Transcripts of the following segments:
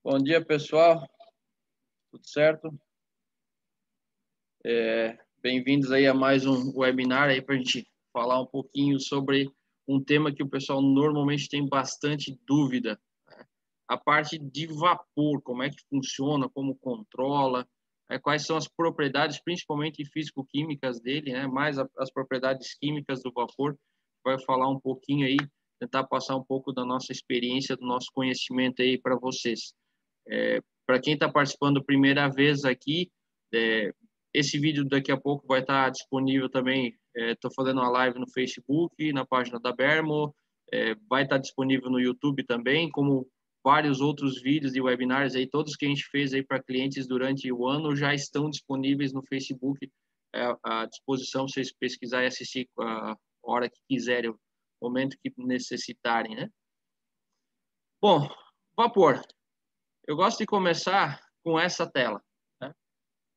Bom dia, pessoal. Tudo certo? Bem-vindos aí a mais um webinar aí para a gente falar um pouquinho sobre um tema que o pessoal normalmente tem bastante dúvida, né? A parte de vapor, como é que funciona, como controla, quais são as propriedades, principalmente físico-químicas dele, né? Mais as propriedades químicas do vapor. Vai falar um pouquinho aí, tentar passar um pouco da nossa experiência, do nosso conhecimento aí para vocês. Para quem está participando primeira vez aqui, esse vídeo daqui a pouco vai estar disponível também. Estou fazendo uma live no Facebook, na página da Bermo, vai estar disponível no YouTube também, como vários outros vídeos e webinars aí, todos que a gente fez aí para clientes durante o ano já estão disponíveis no Facebook, à disposição, vocês pesquisarem e assistir a hora que quiserem, o momento que necessitarem, né? Bom, vapor. Eu gosto de começar com essa tela, né?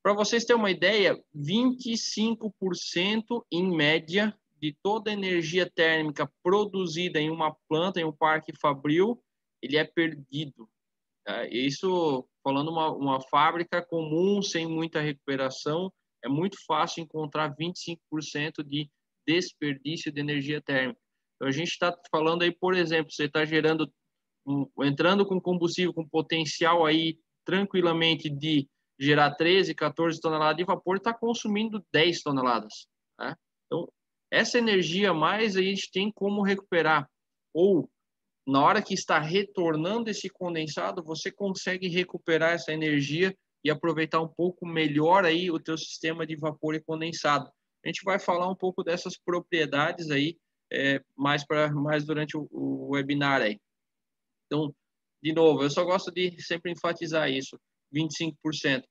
Para vocês terem uma ideia, 25% em média de toda a energia térmica produzida em uma planta, em um parque fabril, ele é perdido. Isso, falando uma fábrica comum, sem muita recuperação, é muito fácil encontrar 25% de desperdício de energia térmica. Então, a gente está falando aí, por exemplo, você está gerando entrando com combustível com potencial aí tranquilamente de gerar 13, 14 toneladas de vapor, está consumindo 10 toneladas. Né? Então, essa energia mais a gente tem como recuperar. Ou, na hora que está retornando esse condensado, você consegue recuperar essa energia e aproveitar um pouco melhor aí o teu sistema de vapor e condensado. A gente vai falar um pouco dessas propriedades aí mais durante o webinar aí. Então, de novo, eu só gosto de sempre enfatizar isso. 25%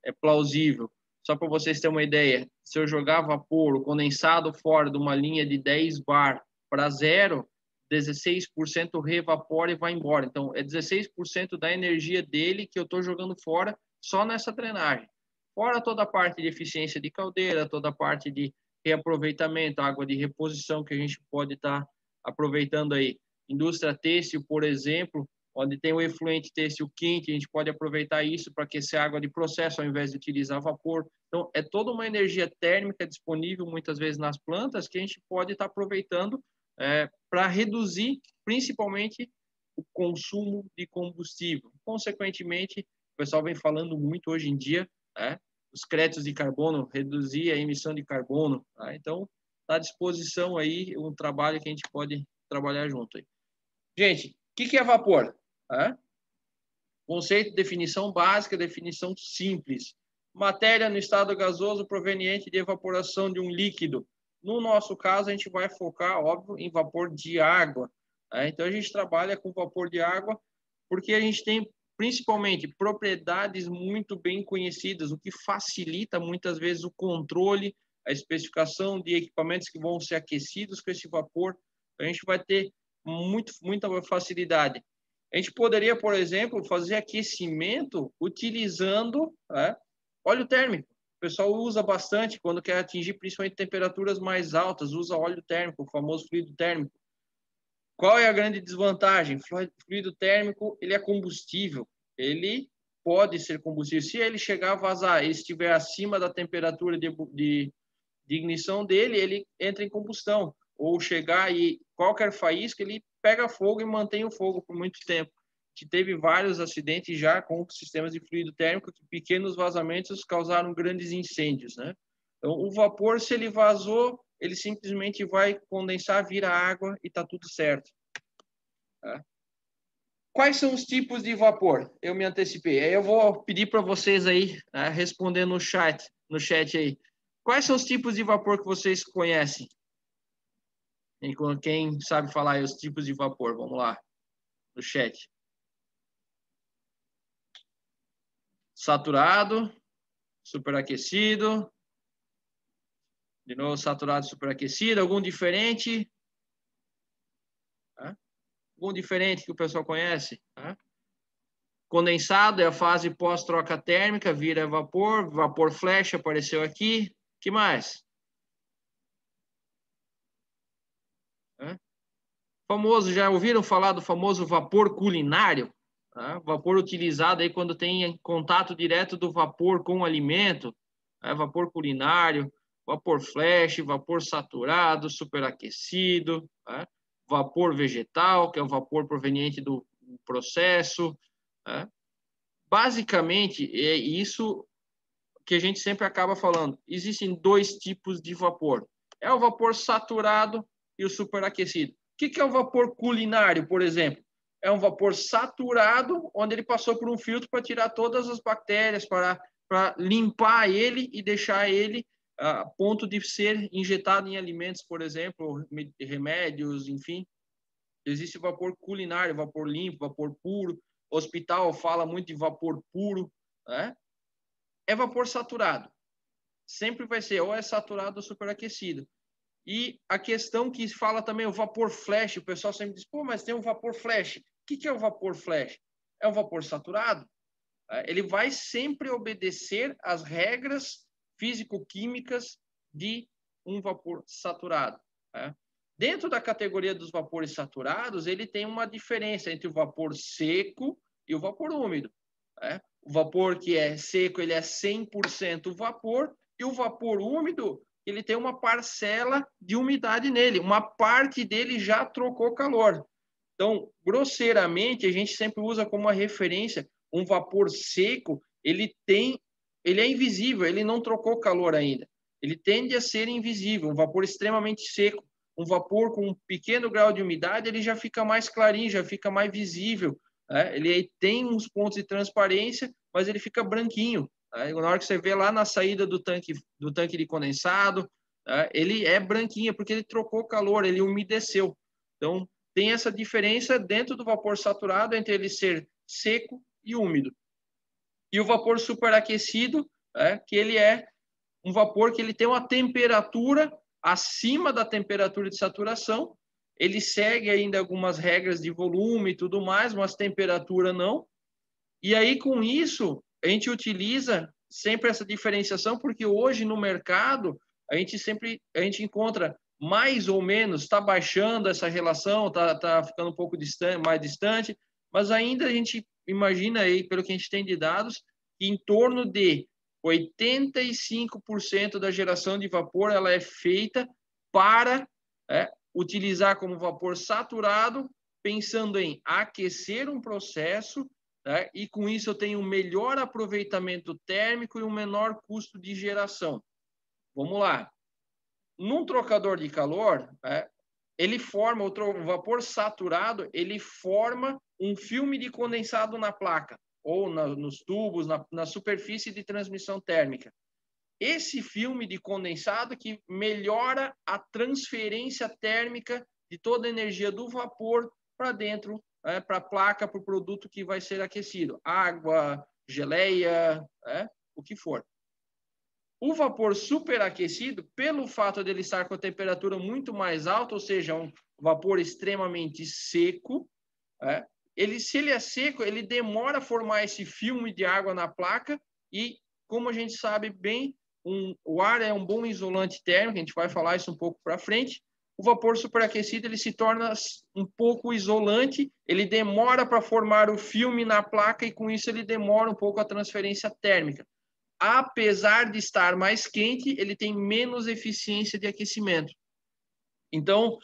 é plausível. Só para vocês terem uma ideia, se eu jogar vapor, o condensado fora de uma linha de 10 bar para zero, 16% revapora e vai embora. Então, é 16% da energia dele que eu estou jogando fora só nessa drenagem. Fora toda a parte de eficiência de caldeira, toda a parte de reaproveitamento, água de reposição que a gente pode estar aproveitando aí. Indústria têxtil, por exemplo, onde tem o efluente têxtil quente, a gente pode aproveitar isso para aquecer água de processo ao invés de utilizar vapor. Então, é toda uma energia térmica disponível muitas vezes nas plantas que a gente pode estar aproveitando para reduzir principalmente o consumo de combustível. Consequentemente, o pessoal vem falando muito hoje em dia, os créditos de carbono, reduzir a emissão de carbono. Então, está à disposição aí um trabalho que a gente pode trabalhar junto aí. Gente, o que é vapor? Conceito, definição básica, definição simples. Matéria no estado gasoso proveniente de evaporação de um líquido. No nosso caso, a gente vai focar, óbvio, em vapor de água. Então, a gente trabalha com vapor de água porque a gente tem, principalmente, propriedades muito bem conhecidas, o que facilita, muitas vezes, o controle, a especificação de equipamentos que vão ser aquecidos com esse vapor. A gente vai ter muita facilidade. A gente poderia, por exemplo, fazer aquecimento utilizando óleo térmico. O pessoal usa bastante quando quer atingir principalmente temperaturas mais altas, usa óleo térmico, o famoso fluido térmico. Qual é a grande desvantagem? Fluido térmico, ele é combustível, ele pode ser combustível. Se ele chegar a vazar e estiver acima da temperatura de ignição dele, ele entra em combustão. Ou chegar e qualquer faísca, ele pega fogo e mantém o fogo por muito tempo. A gente teve vários acidentes já com sistemas de fluido térmico que pequenos vazamentos causaram grandes incêndios, né? Então, o vapor, se ele vazou, ele simplesmente vai condensar, vira água e está tudo certo. Quais são os tipos de vapor? Eu me antecipei. Aí eu vou pedir para vocês aí responder no chat aí. Quais são os tipos de vapor que vocês conhecem? Quem sabe falar aí os tipos de vapor? Vamos lá, no chat. Saturado, superaquecido. De novo, saturado, superaquecido. Algum diferente? Algum diferente que o pessoal conhece? Condensado é a fase pós-troca térmica, vira vapor. Vapor flash apareceu aqui. Que mais? Famoso, já ouviram falar do famoso vapor culinário? Tá? Vapor utilizado aí quando tem contato direto do vapor com o alimento, vapor culinário, vapor flash, vapor saturado, superaquecido, tá? Vapor vegetal, que é o vapor proveniente do processo. Tá? Basicamente, é isso que a gente sempre acaba falando. Existem dois tipos de vapor. É o vapor saturado e o superaquecido. O que é o vapor culinário, por exemplo? É um vapor saturado, onde ele passou por um filtro para tirar todas as bactérias, para limpar ele e deixar ele a ponto de ser injetado em alimentos, por exemplo, remédios, enfim. Existe vapor culinário, vapor limpo, vapor puro. O hospital fala muito de vapor puro, né? É vapor saturado. Sempre vai ser ou é saturado ou superaquecido. E a questão que fala também, o vapor flash, o pessoal sempre diz, pô, mas tem um vapor flash. O que é o vapor flash? É um vapor saturado. Ele vai sempre obedecer às regras físico-químicas de um vapor saturado. Dentro da categoria dos vapores saturados, ele tem uma diferença entre o vapor seco e o vapor úmido. O vapor que é seco, ele é 100% vapor, e o vapor úmido, ele tem uma parcela de umidade nele, uma parte dele já trocou calor. Então, grosseiramente, a gente sempre usa como uma referência um vapor seco, ele é invisível, ele não trocou calor ainda. Ele tende a ser invisível, um vapor extremamente seco. Um vapor com um pequeno grau de umidade, ele já fica mais clarinho, já fica mais visível. Ele tem uns pontos de transparência, mas ele fica branquinho. Na hora que você vê lá na saída do tanque de condensado, ele é branquinho, porque ele trocou calor, ele umedeceu. Então, tem essa diferença dentro do vapor saturado entre ele ser seco e úmido. E o vapor superaquecido, que ele é um vapor que ele tem uma temperatura acima da temperatura de saturação, ele segue ainda algumas regras de volume e tudo mais, mas temperatura não. E aí, com isso, a gente utiliza sempre essa diferenciação, porque hoje no mercado, a gente encontra mais ou menos, está baixando essa relação, está ficando um pouco mais distante, mas ainda a gente imagina aí, pelo que a gente tem de dados, que em torno de 85% da geração de vapor ela é feita para utilizar como vapor saturado, pensando em aquecer um processo, e com isso eu tenho um melhor aproveitamento térmico e um menor custo de geração. Vamos lá. Num trocador de calor, ele forma, o vapor saturado, ele forma um filme de condensado na placa, ou nos tubos, na superfície de transmissão térmica. Esse filme de condensado que melhora a transferência térmica de toda a energia do vapor para dentro, para a placa, para o produto que vai ser aquecido. Água, geleia, o que for. O vapor superaquecido, pelo fato de ele estar com a temperatura muito mais alta, ou seja, um vapor extremamente seco, se ele é seco, ele demora a formar esse filme de água na placa e, como a gente sabe bem, o ar é um bom isolante térmico, a gente vai falar isso um pouco para frente. O vapor superaquecido ele se torna um pouco isolante, ele demora para formar o filme na placa e, com isso, ele demora um pouco a transferência térmica. Apesar de estar mais quente, ele tem menos eficiência de aquecimento. Então,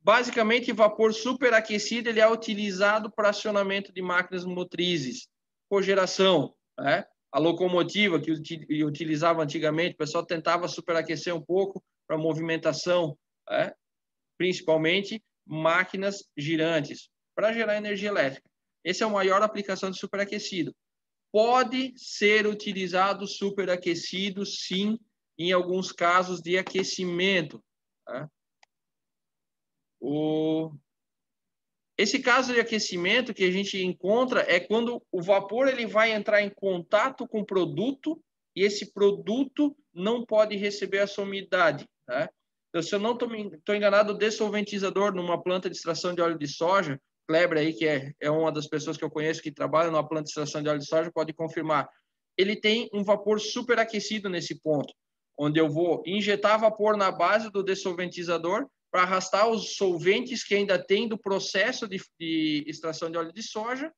basicamente, vapor superaquecido ele é utilizado para acionamento de máquinas motrizes, cogeração, a locomotiva que utilizava antigamente, o pessoal tentava superaquecer um pouco para movimentação, principalmente máquinas girantes, para gerar energia elétrica. Essa é a maior aplicação de superaquecido. Pode ser utilizado superaquecido, sim, em alguns casos de aquecimento. Esse caso de aquecimento que a gente encontra é quando o vapor ele vai entrar em contato com o produto e esse produto não pode receber a sua umidade. Então, se eu não estou enganado, o dessolventizador numa planta de extração de óleo de soja, Kleber aí, que é uma das pessoas que eu conheço que trabalha numa planta de extração de óleo de soja, pode confirmar. Ele tem um vapor superaquecido nesse ponto, onde eu vou injetar vapor na base do dessolventizador para arrastar os solventes que ainda tem do processo de extração de óleo de soja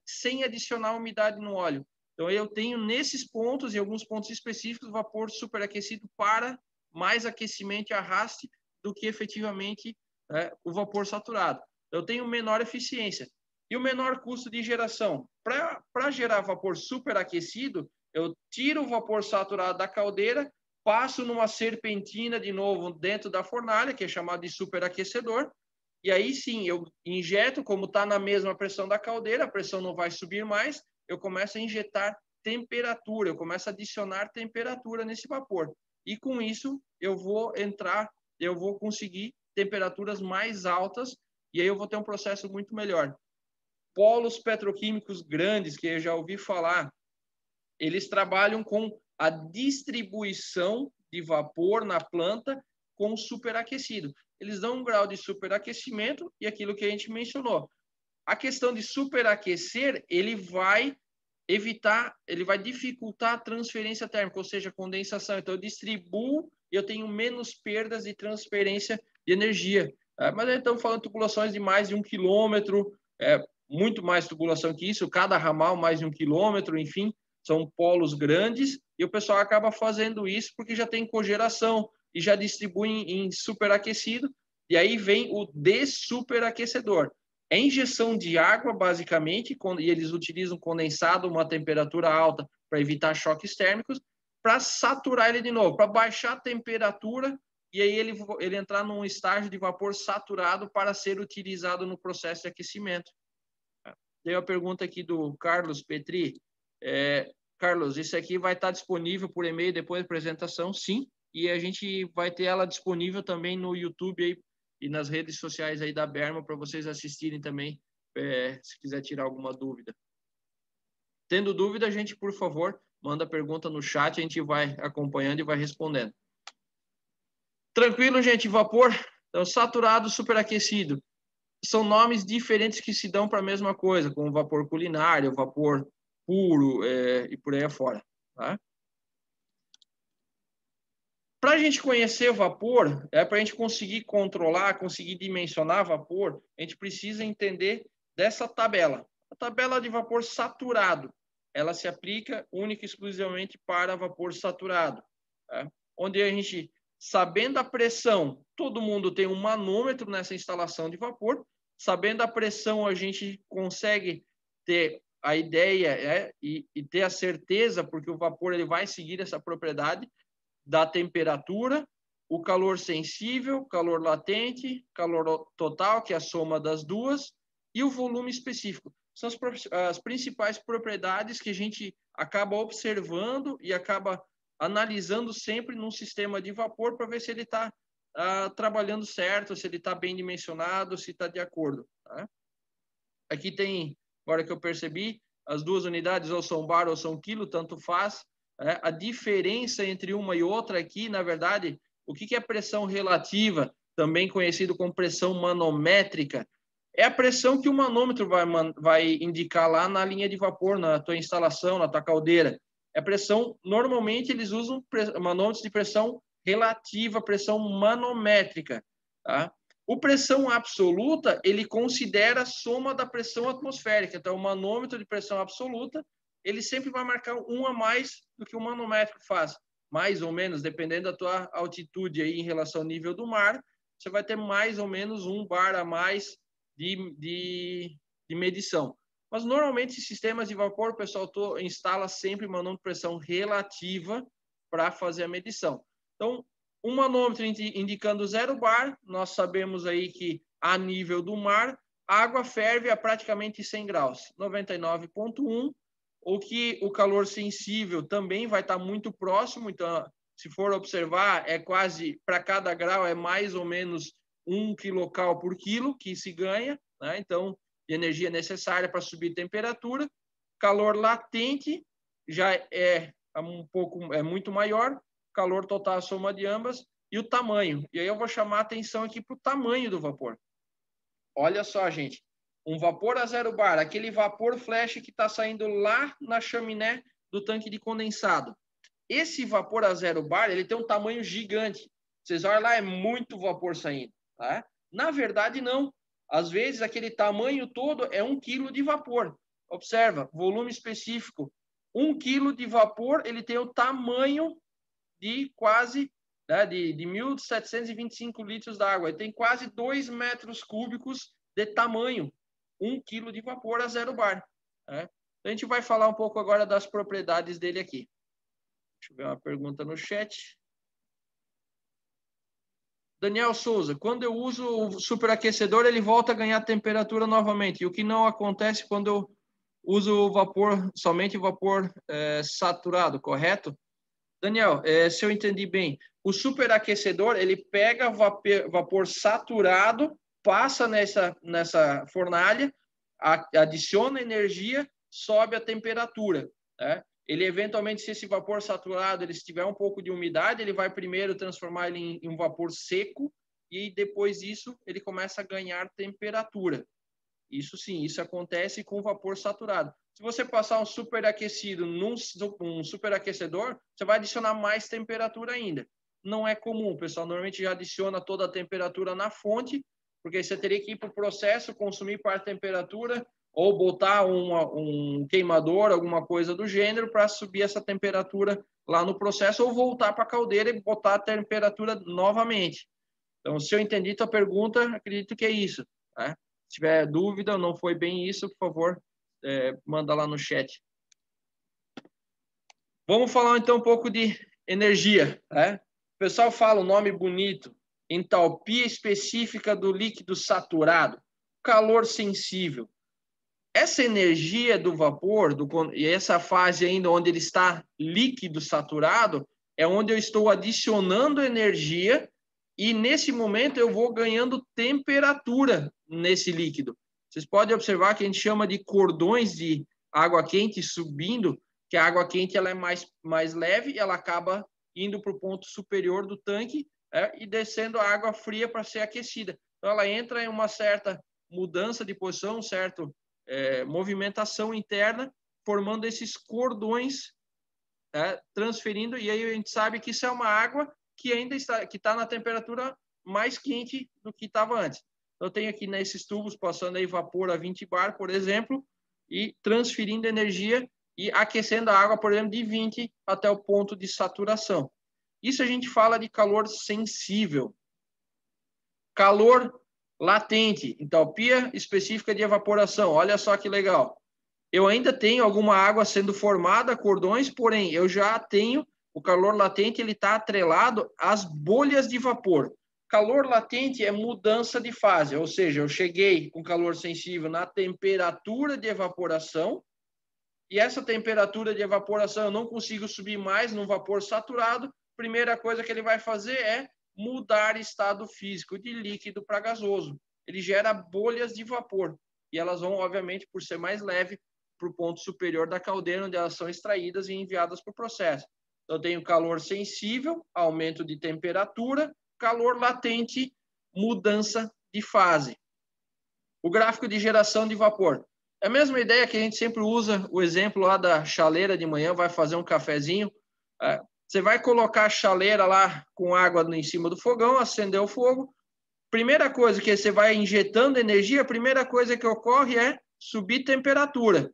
sem adicionar umidade no óleo. Então, eu tenho nesses pontos, em alguns pontos específicos, vapor superaquecido para mais aquecimento e arraste do que efetivamente o vapor saturado. Eu tenho menor eficiência. E o menor custo de geração. Para gerar vapor superaquecido, eu tiro o vapor saturado da caldeira, passo numa serpentina de novo dentro da fornalha, que é chamado de superaquecedor, e aí sim eu injeto, como está na mesma pressão da caldeira, a pressão não vai subir mais, eu começo a injetar temperatura, eu começo a adicionar temperatura nesse vapor. E com isso eu vou conseguir temperaturas mais altas, e aí eu vou ter um processo muito melhor. Polos petroquímicos grandes, que eu já ouvi falar, eles trabalham com a distribuição de vapor na planta com superaquecido. Eles dão um grau de superaquecimento e aquilo que a gente mencionou. A questão de superaquecer, ele vai dificultar a transferência térmica, ou seja, condensação. Então, eu distribuo e eu tenho menos perdas de transferência de energia. Mas estamos falando de tubulações de mais de 1 quilômetro, muito mais tubulação que isso, cada ramal mais de 1 quilômetro, enfim, são polos grandes, e o pessoal acaba fazendo isso porque já tem cogeração e já distribui em superaquecido, e aí vem o dessuperaquecedor. É injeção de água, basicamente, e eles utilizam condensado, uma temperatura alta, para evitar choques térmicos, para saturar ele de novo, para baixar a temperatura, e aí ele entrar num estágio de vapor saturado para ser utilizado no processo de aquecimento. Tem uma pergunta aqui do Carlos Petri. Carlos, isso aqui vai estar disponível por e-mail depois da apresentação? Sim, e a gente vai ter ela disponível também no YouTube aí, e nas redes sociais aí da Berma para vocês assistirem também, se quiser tirar alguma dúvida. Tendo dúvida, a gente, por favor, manda a pergunta no chat, a gente vai acompanhando e vai respondendo. Tranquilo, gente? Vapor então, saturado, superaquecido. São nomes diferentes que se dão para a mesma coisa, como vapor culinário, vapor puro e por aí afora. Tá? Para a gente conhecer vapor, para a gente conseguir controlar, conseguir dimensionar vapor, a gente precisa entender dessa tabela. A tabela de vapor saturado, ela se aplica única e exclusivamente para vapor saturado. Tá? Onde a gente, sabendo a pressão, todo mundo tem um manômetro nessa instalação de vapor, sabendo a pressão a gente consegue ter a ideia e ter a certeza, porque o vapor ele vai seguir essa propriedade, da temperatura, o calor sensível, calor latente, calor total, que é a soma das duas, e o volume específico. São as principais propriedades que a gente acaba observando e acaba analisando sempre num sistema de vapor para ver se ele está trabalhando certo, se ele está bem dimensionado, se está de acordo. Tá? Aqui tem, agora que eu percebi, as duas unidades ou são bar ou são quilo, tanto faz. A diferença entre uma e outra aqui, na verdade, o que é pressão relativa, também conhecido como pressão manométrica, é a pressão que o manômetro vai indicar lá na linha de vapor, na tua instalação, na tua caldeira. É pressão, normalmente eles usam manômetros de pressão relativa, pressão manométrica. Tá? O pressão absoluta, ele considera a soma da pressão atmosférica. Então, o manômetro de pressão absoluta, ele sempre vai marcar um a mais do que o manométrico faz. Mais ou menos, dependendo da tua altitude aí em relação ao nível do mar, você vai ter mais ou menos 1 bar a mais de medição. Mas, normalmente, em sistemas de vapor, o pessoal instala sempre manômetro de pressão relativa para fazer a medição. Então, um manômetro indicando 0 bar, nós sabemos aí que a nível do mar, a água ferve a praticamente 100 graus, 99,1, ou que o calor sensível também vai estar muito próximo, então, se for observar, é quase, para cada grau, é mais ou menos 1 kcal por quilo que se ganha, né? Então, de energia necessária para subir temperatura. Calor latente já é muito maior, calor total, a soma de ambas, e o tamanho. E aí eu vou chamar a atenção aqui para o tamanho do vapor. Olha só, gente, um vapor a 0 bar, aquele vapor flash que está saindo lá na chaminé do tanque de condensado. Esse vapor a 0 bar, ele tem um tamanho gigante. Vocês olham lá, é muito vapor saindo. Tá? Na verdade, não. Às vezes, aquele tamanho todo é 1 quilo de vapor. Observa, volume específico. 1 quilo de vapor, ele tem o tamanho de quase, né, de 1.725 litros d'água. Ele tem quase 2 metros cúbicos de tamanho. 1 quilo de vapor a 0 bar. Né? A gente vai falar um pouco agora das propriedades dele aqui. Deixa eu ver uma pergunta no chat. Daniel Souza, quando eu uso o superaquecedor, ele volta a ganhar temperatura novamente. E o que não acontece quando eu uso o vapor, somente o vapor saturado, correto? Daniel, se eu entendi bem, o superaquecedor, ele pega vapor saturado, passa nessa fornalha, adiciona energia, sobe a temperatura. Né? Ele, eventualmente, se esse vapor saturado ele tiver um pouco de umidade, ele vai primeiro transformar ele em um vapor seco e depois disso ele começa a ganhar temperatura. Isso sim, isso acontece com vapor saturado. Se você passar um superaquecido num superaquecedor, você vai adicionar mais temperatura ainda. Não é comum, o pessoal normalmente já adiciona toda a temperatura na fonte, porque você teria que ir para o processo, consumir parte da temperatura, ou botar um queimador, alguma coisa do gênero, para subir essa temperatura lá no processo, ou voltar para a caldeira e botar a temperatura novamente. Então, se eu entendi tua pergunta, acredito que é isso. Né? Se tiver dúvida, não foi bem isso, por favor, manda lá no chat. Vamos falar então um pouco de energia. Né? O pessoal fala o nome bonito, entalpia específica do líquido saturado, calor sensível. Essa energia do vapor, e essa fase ainda onde ele está líquido saturado, é onde eu estou adicionando energia e nesse momento eu vou ganhando temperatura nesse líquido. Vocês podem observar que a gente chama de cordões de água quente subindo, que a água quente ela é mais leve e ela acaba indo para o ponto superior do tanque e descendo a água fria para ser aquecida. Então ela entra em uma certa mudança de posição, um certo movimentação interna, formando esses cordões, transferindo, e aí a gente sabe que isso é uma água que ainda está na temperatura mais quente do que estava antes. Eu tenho aqui nesses tubos passando aí vapor a 20 bar, por exemplo, e transferindo energia e aquecendo a água, por exemplo, de 20 até o ponto de saturação. Isso a gente fala de calor sensível. Calor latente, entalpia específica de evaporação. Olha só que legal. Eu ainda tenho alguma água sendo formada, cordões, porém, eu já tenho o calor latente, ele está atrelado às bolhas de vapor. Calor latente é mudança de fase, ou seja, eu cheguei com calor sensível na temperatura de evaporação, e essa temperatura de evaporação eu não consigo subir mais no vapor saturado. Primeira coisa que ele vai fazer é mudar estado físico de líquido para gasoso. Ele gera bolhas de vapor e elas vão, obviamente, por ser mais leve, para o ponto superior da caldeira, onde elas são extraídas e enviadas para o processo. Então, eu tenho calor sensível, aumento de temperatura, calor latente, mudança de fase. O gráfico de geração de vapor. É a mesma ideia que a gente sempre usa, o exemplo lá da chaleira de manhã, vai fazer um cafezinho, você vai colocar a chaleira lá com água em cima do fogão, acender o fogo. Primeira coisa que você vai injetando energia, a primeira coisa que ocorre é subir temperatura.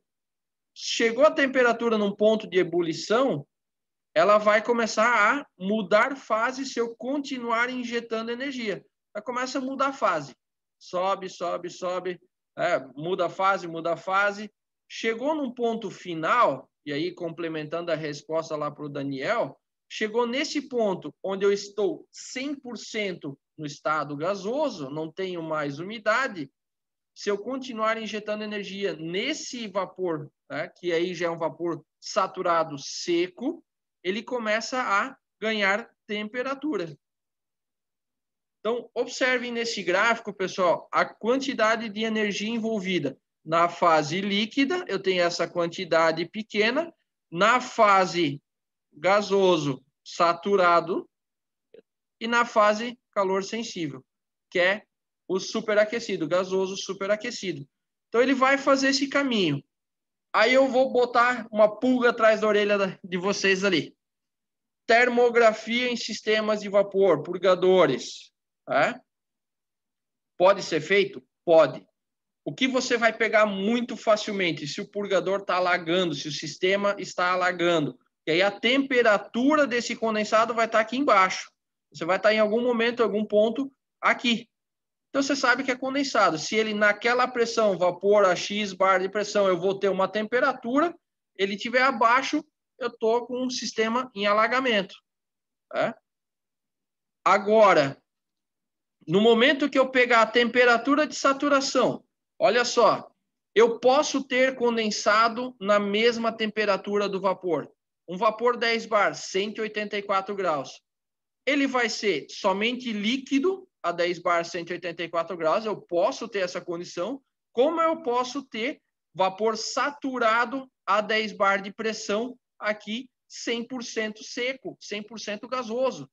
Chegou a temperatura num ponto de ebulição, ela vai começar a mudar fase se eu continuar injetando energia. Ela começa a mudar fase. Sobe, sobe, sobe, muda fase, muda fase. Chegou num ponto final, e aí complementando a resposta lá para o Daniel, chegou nesse ponto onde eu estou 100% no estado gasoso, não tenho mais umidade. Se eu continuar injetando energia nesse vapor, que aí já é um vapor saturado seco, ele começa a ganhar temperatura. Então, observem nesse gráfico, pessoal, a quantidade de energia envolvida. Na fase líquida, eu tenho essa quantidade pequena. Na fase gasoso, saturado. E na fase calor sensível, que é o superaquecido, gasoso superaquecido. Então, ele vai fazer esse caminho. Aí eu vou botar uma pulga atrás da orelha de vocês ali. Termografia em sistemas de vapor, purgadores. Pode ser feito? Pode. O que você vai pegar muito facilmente? Se o purgador está alagando, se o sistema está alagando. E aí a temperatura desse condensado vai estar aqui embaixo. Você vai estar em algum momento, em algum ponto aqui. Então você sabe que é condensado. Se ele naquela pressão, vapor a X bar de pressão, eu vou ter uma temperatura, ele estiver abaixo, eu estou com um sistema em alagamento. Tá? Agora, no momento que eu pegar a temperatura de saturação, olha só, eu posso ter condensado na mesma temperatura do vapor. Um vapor 10 bar, 184 graus. Ele vai ser somente líquido a 10 bar, 184 graus. Eu posso ter essa condição. Como eu posso ter vapor saturado a 10 bar de pressão aqui 100% seco, 100% gasoso.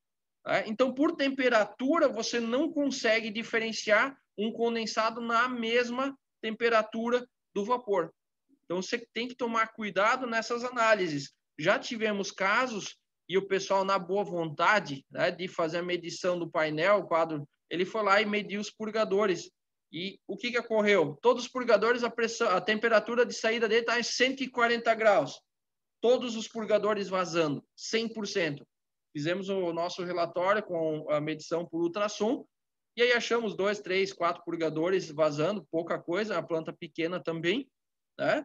Então, por temperatura, você não consegue diferenciar um condensado na mesma temperatura do vapor. Então, você tem que tomar cuidado nessas análises. Já tivemos casos, e o pessoal, na boa vontade, né, de fazer a medição do painel, o quadro, ele foi lá e mediu os purgadores. E o que ocorreu? Todos os purgadores, a temperatura de saída dele está em 140 graus. Todos os purgadores vazando, 100%. Fizemos o nosso relatório com a medição por ultrassom, e aí achamos 2, 3, 4 purgadores vazando, pouca coisa, a planta pequena também, né?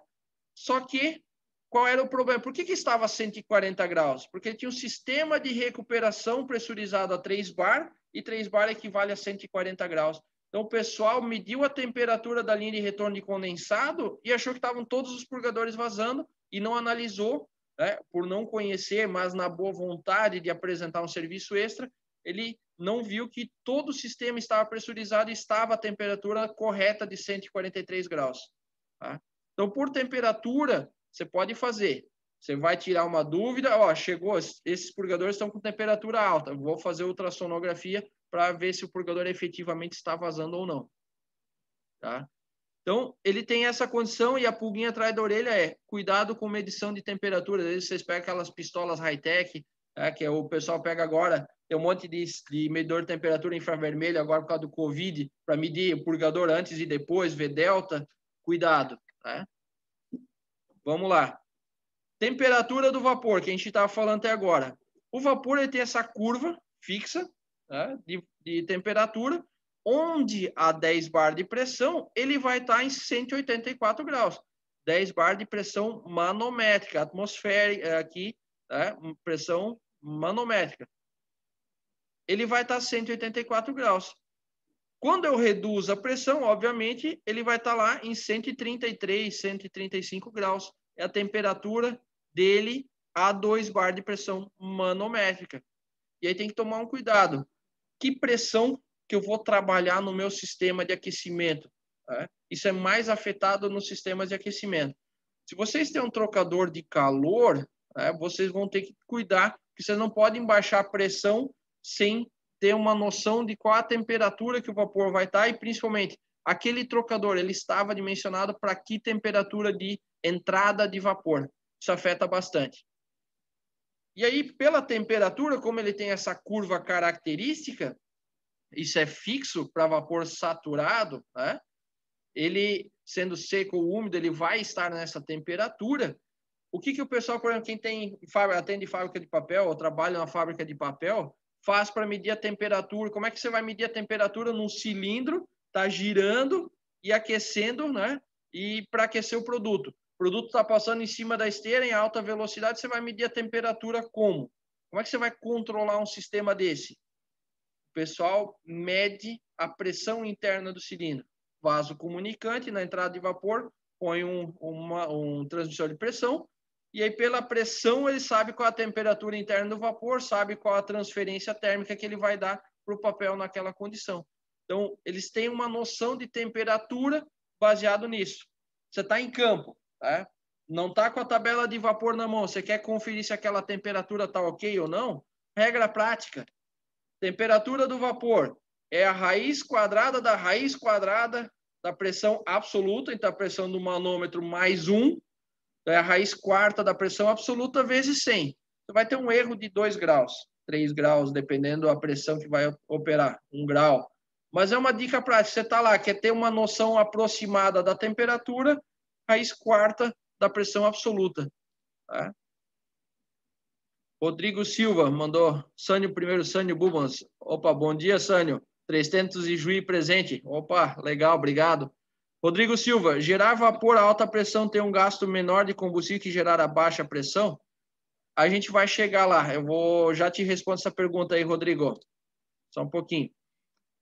Só que, qual era o problema? Por que estava a 140 graus? Porque tinha um sistema de recuperação pressurizado a 3 bar, e 3 bar equivale a 140 graus. Então, o pessoal mediu a temperatura da linha de retorno de condensado e achou que estavam todos os purgadores vazando e não analisou, né, por não conhecer, mas na boa vontade de apresentar um serviço extra, ele não viu que todo o sistema estava pressurizado e estava a temperatura correta de 143 graus. Tá? Então, por temperatura, você pode fazer. Você vai tirar uma dúvida, ó, chegou, esses purgadores estão com temperatura alta, vou fazer ultrassonografia para ver se o purgador efetivamente está vazando ou não. Tá? Então, ele tem essa condição e a pulguinha atrás da orelha é cuidado com medição de temperatura. Às vezes vocês pegam aquelas pistolas high-tech, que o pessoal pega agora, tem um monte de medidor de temperatura infravermelho agora por causa do Covid, para medir o purgador antes e depois, ver delta. Cuidado. Tá? Vamos lá. Temperatura do vapor, que a gente estava falando até agora. O vapor ele tem essa curva fixa, tá, de temperatura, onde a 10 bar de pressão, ele vai estar em 184 graus. 10 bar de pressão manométrica, atmosférica aqui, tá, pressão manométrica. Ele vai estar 184 graus. Quando eu reduzo a pressão, obviamente, ele vai estar lá em 133, 135 graus. É a temperatura dele a 2 bar de pressão manométrica. E aí tem que tomar um cuidado. Que pressão que eu vou trabalhar no meu sistema de aquecimento? Tá? Isso é mais afetado nos sistemas de aquecimento. Se vocês têm um trocador de calor, vocês vão ter que cuidar, porque vocês não podem baixar a pressão sem ter uma noção de qual a temperatura que o vapor vai estar e, principalmente, aquele trocador, ele estava dimensionado para que temperatura de entrada de vapor. Isso afeta bastante. E aí, pela temperatura, como ele tem essa curva característica, isso é fixo para vapor saturado, né? Ele, sendo seco ou úmido, ele vai estar nessa temperatura. O que o pessoal, por exemplo, quem atende fábrica de papel ou trabalha na fábrica de papel, faz para medir a temperatura? Como é que você vai medir a temperatura num cilindro, está girando e aquecendo, né? E para aquecer o produto. O produto está passando em cima da esteira em alta velocidade, você vai medir a temperatura como? Como é que você vai controlar um sistema desse? O pessoal mede a pressão interna do cilindro. Vaso comunicante na entrada de vapor, põe um transmissor de pressão, e aí pela pressão ele sabe qual a temperatura interna do vapor, sabe qual a transferência térmica que ele vai dar para o papel naquela condição. Então, eles têm uma noção de temperatura baseado nisso. Você está em campo, tá? Não está com a tabela de vapor na mão, você quer conferir se aquela temperatura está ok ou não? Regra prática. Temperatura do vapor é a raiz quadrada da pressão absoluta, então a pressão do manômetro mais 1, é a raiz quarta da pressão absoluta vezes 100. Você vai ter um erro de 2 graus, 3 graus, dependendo da pressão que vai operar, 1 grau. Mas é uma dica prática. Você está lá, quer ter uma noção aproximada da temperatura, raiz quarta da pressão absoluta. Tá? Rodrigo Silva mandou, Sânio primeiro, Sânio Bubans. Opa, bom dia, Sânio. 300 e Juí presente. Opa, legal, obrigado. Rodrigo Silva, gerar vapor a alta pressão tem um gasto menor de combustível que gerar a baixa pressão? A gente vai chegar lá. Eu vou já te responder essa pergunta aí, Rodrigo. Só um pouquinho.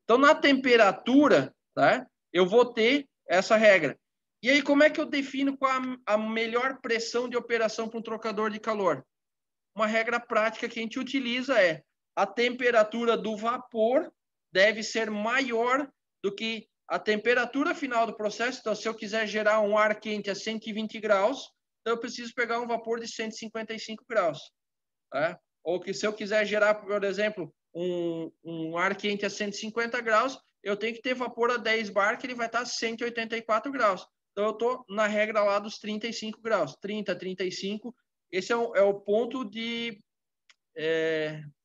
Então, na temperatura, tá? Eu vou ter essa regra. E aí, como é que eu defino qual a melhor pressão de operação para um trocador de calor? Uma regra prática que a gente utiliza é a temperatura do vapor deve ser maior do que a temperatura final do processo. Então, se eu quiser gerar um ar quente a 120 graus, então eu preciso pegar um vapor de 155 graus. Tá? Ou que se eu quiser gerar, por exemplo, um ar quente a 150 graus, eu tenho que ter vapor a 10 bar, que ele vai estar a 184 graus. Então, eu estou na regra lá dos 35 graus. 30, 35. Esse é o ponto de...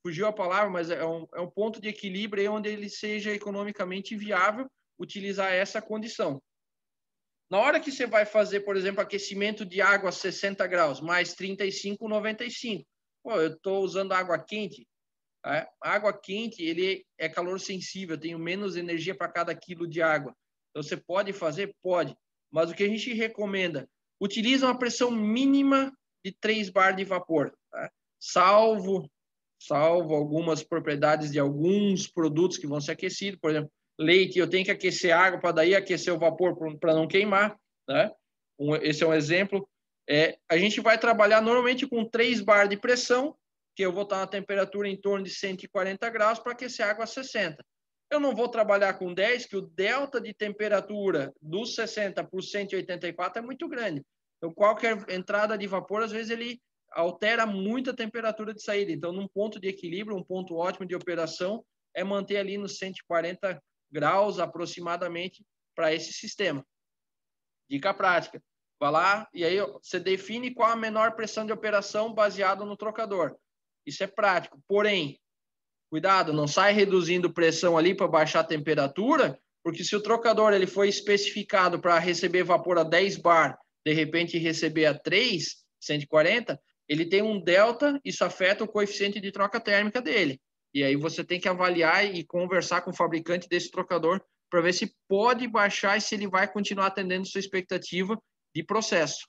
fugiu a palavra, mas é um ponto de equilíbrio onde ele seja economicamente viável utilizar essa condição. Na hora que você vai fazer, por exemplo, aquecimento de água a 60 graus, mais 35, 95. Pô, eu estou usando água quente. A água quente, ele é calor sensível, tenho menos energia para cada quilo de água. Então, você pode fazer? Pode. Mas o que a gente recomenda? Utiliza uma pressão mínima de 3 bar de vapor. Tá? Salvo algumas propriedades de alguns produtos que vão ser aquecidos. Por exemplo, leite, eu tenho que aquecer água para daí aquecer o vapor para não queimar. Né? Esse é um exemplo. A gente vai trabalhar normalmente com 3 bar de pressão, que eu vou estar na temperatura em torno de 140 graus para aquecer a água a 60. Eu não vou trabalhar com 10, que o delta de temperatura dos 60 por 184 é muito grande. Então, qualquer entrada de vapor, às vezes, ele altera muito a temperatura de saída. Então, num ponto de equilíbrio, um ponto ótimo de operação, é manter ali nos 140 graus aproximadamente para esse sistema. Dica prática. Vai lá e aí você define qual a menor pressão de operação baseado no trocador. Isso é prático. Porém, cuidado, não sai reduzindo pressão ali para baixar a temperatura, porque se o trocador ele foi especificado para receber vapor a 10 bar, de repente receber a 3, 140, ele tem um delta, isso afeta o coeficiente de troca térmica dele. E aí você tem que avaliar e conversar com o fabricante desse trocador para ver se pode baixar e se ele vai continuar atendendo sua expectativa de processo.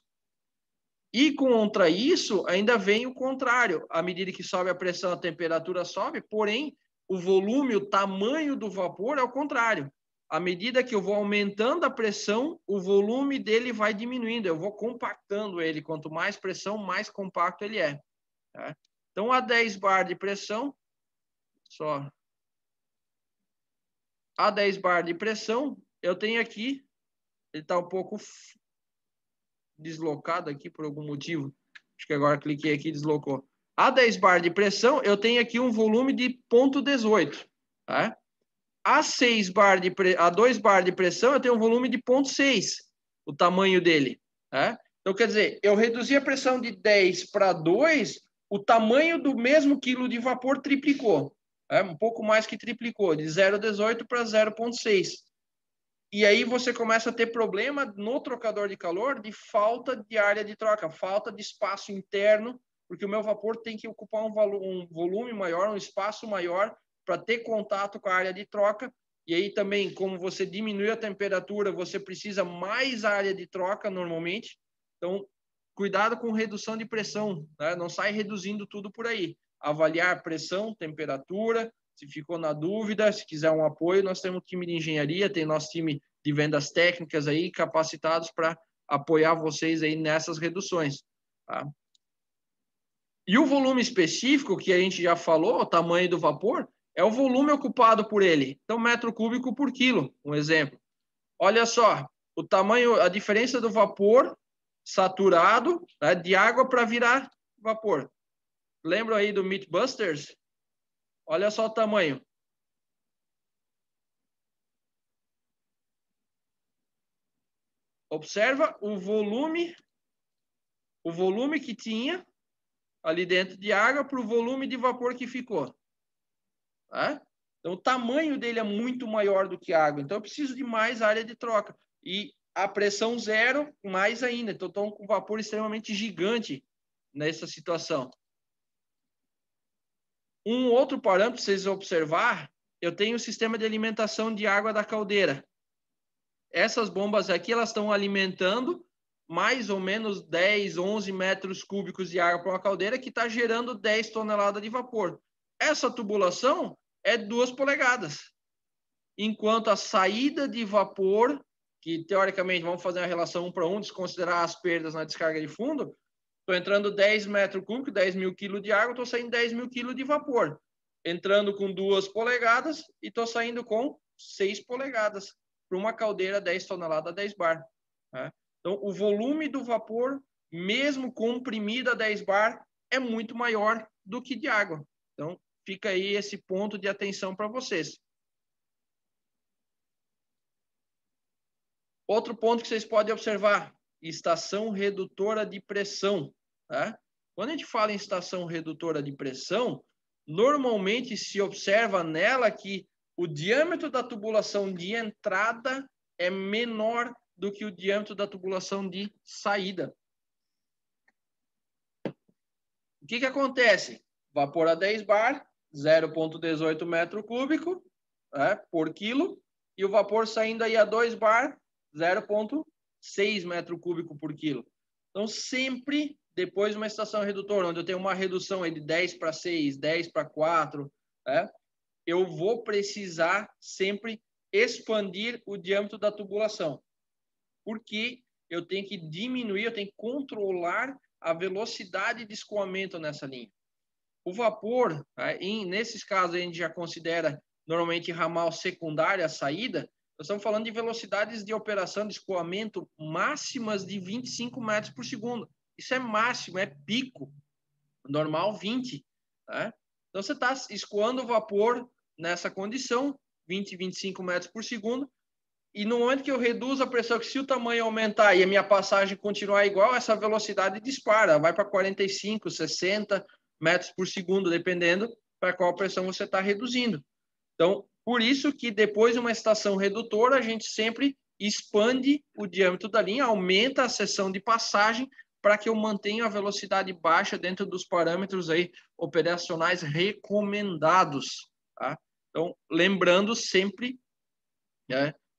E contra isso, ainda vem o contrário. À medida que sobe a pressão, a temperatura sobe, porém, o volume, o tamanho do vapor é o contrário. À medida que eu vou aumentando a pressão, o volume dele vai diminuindo. Eu vou compactando ele. Quanto mais pressão, mais compacto ele é. Tá? Então, a 10 bar de pressão, a 10 bar de pressão, eu tenho aqui, ele está um pouco deslocado aqui por algum motivo. Acho que agora cliquei aqui e deslocou. A 10 bar de pressão, eu tenho aqui um volume de 0,18. Tá? A 2 bar de pressão, eu tenho um volume de 0,6. O tamanho dele. Tá? Então, quer dizer, eu reduzi a pressão de 10 para 2, o tamanho do mesmo quilo de vapor triplicou. Tá? Um pouco mais que triplicou, de 0,18 para 0,6. E aí você começa a ter problema no trocador de calor de falta de área de troca, falta de espaço interno, porque o meu vapor tem que ocupar um volume maior, um espaço maior para ter contato com a área de troca. E aí também, como você diminui a temperatura, você precisa mais área de troca normalmente. Então, cuidado com redução de pressão, né? Não sai reduzindo tudo por aí. Avaliar pressão, temperatura. Se ficou na dúvida, se quiser um apoio, nós temos um time de engenharia, tem nosso time de vendas técnicas aí, capacitados para apoiar vocês aí nessas reduções. Tá? E o volume específico, que a gente já falou, o tamanho do vapor, é o volume ocupado por ele. Então, metro cúbico por quilo, um exemplo. Olha só, o tamanho, a diferença do vapor saturado, né, de água para virar vapor. Lembra aí do Mythbusters? Olha só o tamanho. Observa o volume que tinha ali dentro de água para o volume de vapor que ficou. Tá? Então, o tamanho dele é muito maior do que a água. Então, eu preciso de mais área de troca. E a pressão zero, mais ainda. Então, estou com um vapor extremamente gigante nessa situação. Um outro parâmetro, vocês observar, eu tenho o sistema de alimentação de água da caldeira. Essas bombas aqui, elas estão alimentando mais ou menos 10, 11 metros cúbicos de água para uma caldeira que está gerando 10 toneladas de vapor. Essa tubulação é 2 polegadas. Enquanto a saída de vapor, que teoricamente vamos fazer uma relação 1 para 1, desconsiderar as perdas na descarga de fundo, estou entrando 10 metros cúbicos, 10 mil quilos de água, estou saindo 10 mil quilos de vapor. Entrando com 2 polegadas e estou saindo com 6 polegadas. Para uma caldeira 10 toneladas, 10 bar. Né? Então, o volume do vapor, mesmo comprimido a 10 bar, é muito maior do que de água. Então, fica aí esse ponto de atenção para vocês. Outro ponto que vocês podem observar, estação redutora de pressão. Tá? Quando a gente fala em estação redutora de pressão, normalmente se observa nela que o diâmetro da tubulação de entrada é menor do que o diâmetro da tubulação de saída. O que acontece? Vapor a 10 bar, 0,18 metro cúbico por quilo, e o vapor saindo aí a 2 bar, 0,6 metro cúbico por quilo. Então, sempre depois de uma estação redutora, onde eu tenho uma redução aí de 10 para 6, 10 para 4, eu vou precisar sempre expandir o diâmetro da tubulação. Porque eu tenho que diminuir, eu tenho que controlar a velocidade de escoamento nessa linha. O vapor, nesses casos a gente já considera normalmente ramal secundário, a saída, nós estamos falando de velocidades de operação de escoamento máximas de 25 metros por segundo. Isso é máximo, é pico. Normal, 20. Tá? Então, você está escoando o vapor nessa condição, 20, 25 metros por segundo, e no momento que eu reduzo a pressão, que se o tamanho aumentar e a minha passagem continuar igual, essa velocidade dispara, vai para 45, 60 metros por segundo, dependendo para qual pressão você está reduzindo. Então, por isso que depois de uma estação redutora, a gente sempre expande o diâmetro da linha, aumenta a seção de passagem para que eu mantenha a velocidade baixa dentro dos parâmetros aí operacionais recomendados. Tá? Então, lembrando sempre,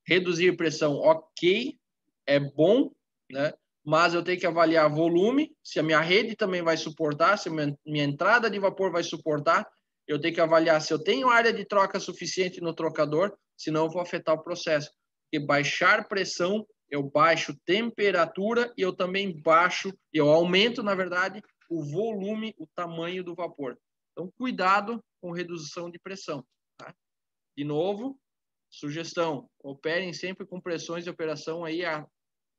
reduzir pressão, ok, é bom, né? Mas eu tenho que avaliar volume, se a minha rede também vai suportar, se a minha entrada de vapor vai suportar. Eu tenho que avaliar se eu tenho área de troca suficiente no trocador, senão eu vou afetar o processo. Porque baixar pressão, eu baixo temperatura e eu também eu aumento, na verdade, o volume, o tamanho do vapor. Então, cuidado com redução de pressão. Tá? De novo, sugestão, operem sempre com pressões de operação aí a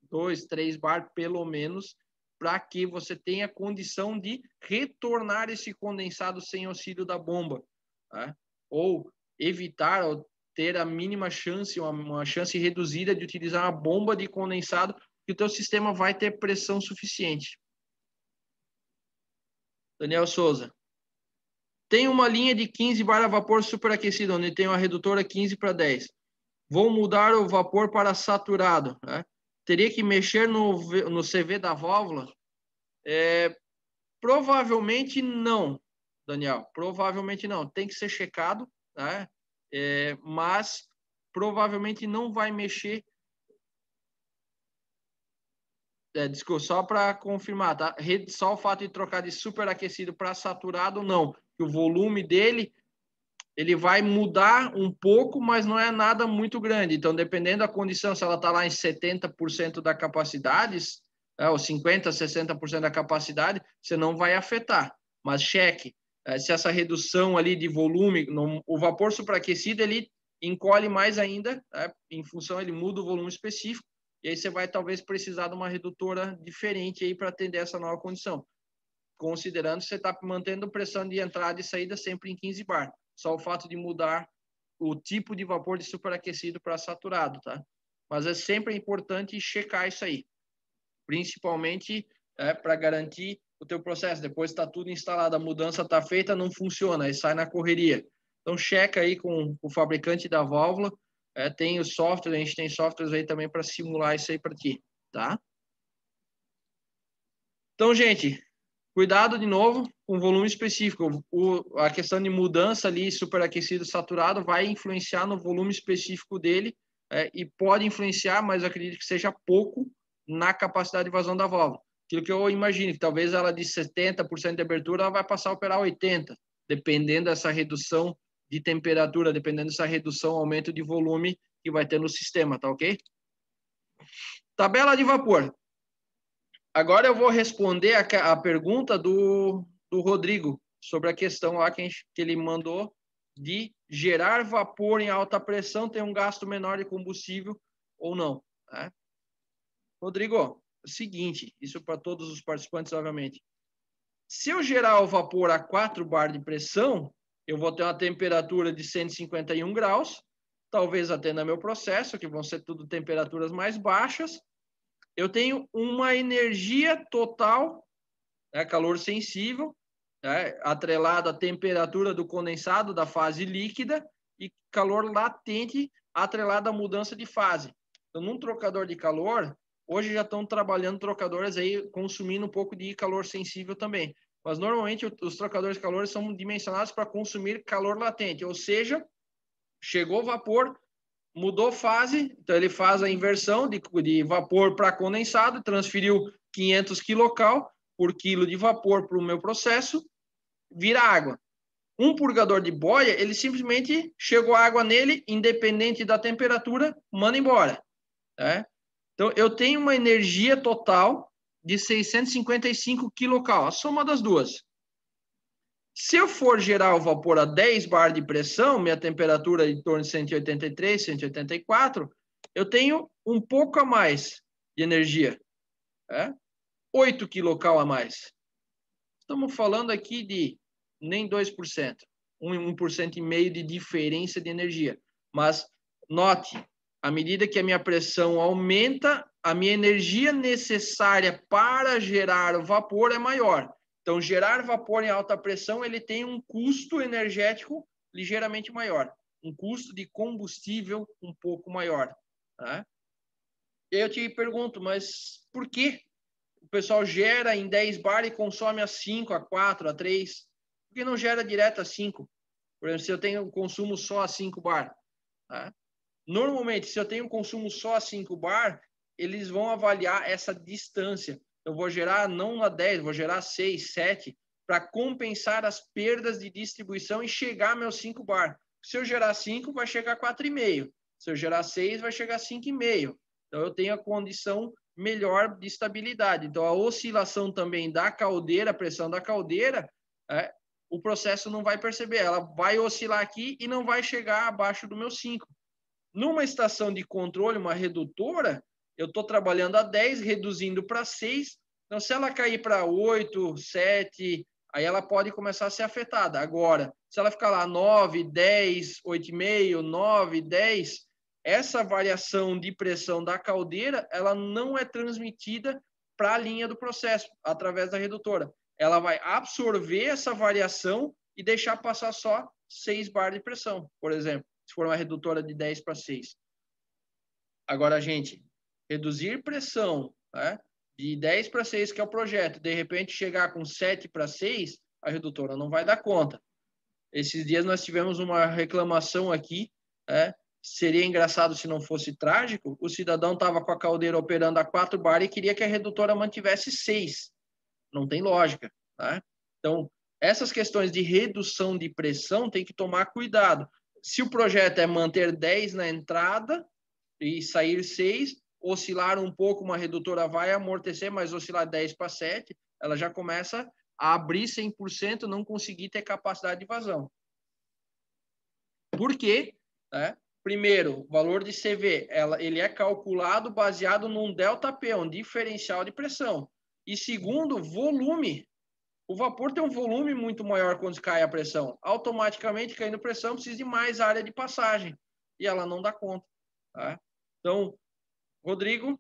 2, 3 bar pelo menos, para que você tenha condição de retornar esse condensado sem auxílio da bomba. Tá? Ou evitar, ou ter a mínima chance, uma chance reduzida de utilizar uma bomba de condensado, que o teu sistema vai ter pressão suficiente. Daniel Souza. Tem uma linha de 15 bar a vapor superaquecido, onde tem uma redutora 15 para 10. Vou mudar o vapor para saturado. Né? Teria que mexer no CV da válvula? Provavelmente não, Daniel. Provavelmente não. Tem que ser checado, né? Mas provavelmente não vai mexer. Desculpa, só para confirmar, tá? Só o fato de trocar de superaquecido para saturado, não. O volume dele ele vai mudar um pouco, mas não é nada muito grande. Então, dependendo da condição, se ela está lá em 70% da capacidade, ou 50%, 60% da capacidade, você não vai afetar. Mas cheque, se essa redução ali de volume, o vapor superaquecido, ele encolhe mais ainda, em função, ele muda o volume específico, e aí você vai talvez precisar de uma redutora diferente aí para atender essa nova condição. Considerando que você está mantendo pressão de entrada e saída sempre em 15 bar. Só o fato de mudar o tipo de vapor de superaquecido para saturado, tá? Mas é sempre importante checar isso aí. Principalmente para garantir o teu processo. Depois está tudo instalado, a mudança está feita, não funciona, aí sai na correria. Então, checa aí com o fabricante da válvula. Tem o software, a gente tem softwares aí também para simular isso aí para ti, tá? Então, gente, cuidado de novo com volume específico. A questão de mudança ali, superaquecido, saturado, vai influenciar no volume específico dele e pode influenciar, mas eu acredito que seja pouco na capacidade de vazão da válvula. Aquilo que eu imagino, que talvez ela de 70% de abertura, ela vai passar a operar 80%, dependendo dessa redução de temperatura, dependendo dessa redução, aumento de volume que vai ter no sistema, tá ok? Tabela de vapor. Agora eu vou responder a pergunta do Rodrigo sobre a questão lá que ele mandou de gerar vapor em alta pressão tem um gasto menor de combustível ou não. Né? Rodrigo, é o seguinte, isso para todos os participantes, obviamente. Se eu gerar o vapor a 4 bar de pressão, eu vou ter uma temperatura de 151 graus, talvez até no meu processo, que vão ser tudo temperaturas mais baixas. Eu tenho uma energia total, calor sensível, atrelado à temperatura do condensado da fase líquida e calor latente atrelado à mudança de fase. Então, num trocador de calor, hoje já estão trabalhando trocadores aí consumindo um pouco de calor sensível também. Mas normalmente os trocadores de calor são dimensionados para consumir calor latente, ou seja, chegou vapor, mudou fase, então ele faz a inversão de vapor para condensado, transferiu 500 kcal por quilo de vapor para o meu processo, vira água. Um purgador de boia, ele simplesmente chegou água nele, independente da temperatura, manda embora. Né? Então, eu tenho uma energia total de 655 kcal, a soma das duas. Se eu for gerar o vapor a 10 bar de pressão, minha temperatura é em torno de 183, 184, eu tenho um pouco a mais de energia. 8 kcal a mais. Estamos falando aqui de nem 2%, 1,5% de diferença de energia. Mas note, à medida que a minha pressão aumenta, a minha energia necessária para gerar o vapor é maior. Então, gerar vapor em alta pressão, ele tem um custo energético ligeiramente maior, um custo de combustível um pouco maior. Tá? E aí eu te pergunto, mas por que o pessoal gera em 10 bar e consome a 5, a 4, a 3? Por que não gera direto a 5? Por exemplo, se eu tenho um consumo só a 5 bar. Tá? Normalmente, se eu tenho um consumo só a 5 bar, eles vão avaliar essa distância. Eu vou gerar não a 10, vou gerar 6, 7, para compensar as perdas de distribuição e chegar a meus 5 bar. Se eu gerar 5, vai chegar a 4,5. Se eu gerar 6, vai chegar a 5,5. Então, eu tenho a condição melhor de estabilidade. Então, a oscilação também da caldeira, a pressão da caldeira, o processo não vai perceber. Ela vai oscilar aqui e não vai chegar abaixo do meu 5. Numa estação de controle, uma redutora, eu estou trabalhando a 10, reduzindo para 6. Então, se ela cair para 8, 7, aí ela pode começar a ser afetada. Agora, se ela ficar lá 9, 10, 8,5, 9, 10, essa variação de pressão da caldeira, ela não é transmitida para a linha do processo, através da redutora. Ela vai absorver essa variação e deixar passar só 6 bar de pressão, por exemplo, se for uma redutora de 10 para 6. Agora, gente, reduzir pressão, de 10 para 6, que é o projeto, de repente chegar com 7 para 6, a redutora não vai dar conta. Esses dias nós tivemos uma reclamação aqui, seria engraçado se não fosse trágico, o cidadão estava com a caldeira operando a 4 bar e queria que a redutora mantivesse 6. Não tem lógica. Tá? Então, essas questões de redução de pressão tem que tomar cuidado. Se o projeto é manter 10 na entrada e sair 6, oscilar um pouco, uma redutora vai amortecer, mas oscilar 10 para 7, ela já começa a abrir 100%, não conseguir ter capacidade de vazão. Por quê? Primeiro, o valor de CV, ele é calculado baseado num ΔP, um diferencial de pressão. E segundo, volume. O vapor tem um volume muito maior quando cai a pressão. Automaticamente, caindo pressão, precisa de mais área de passagem. E ela não dá conta. Tá? Então, Rodrigo,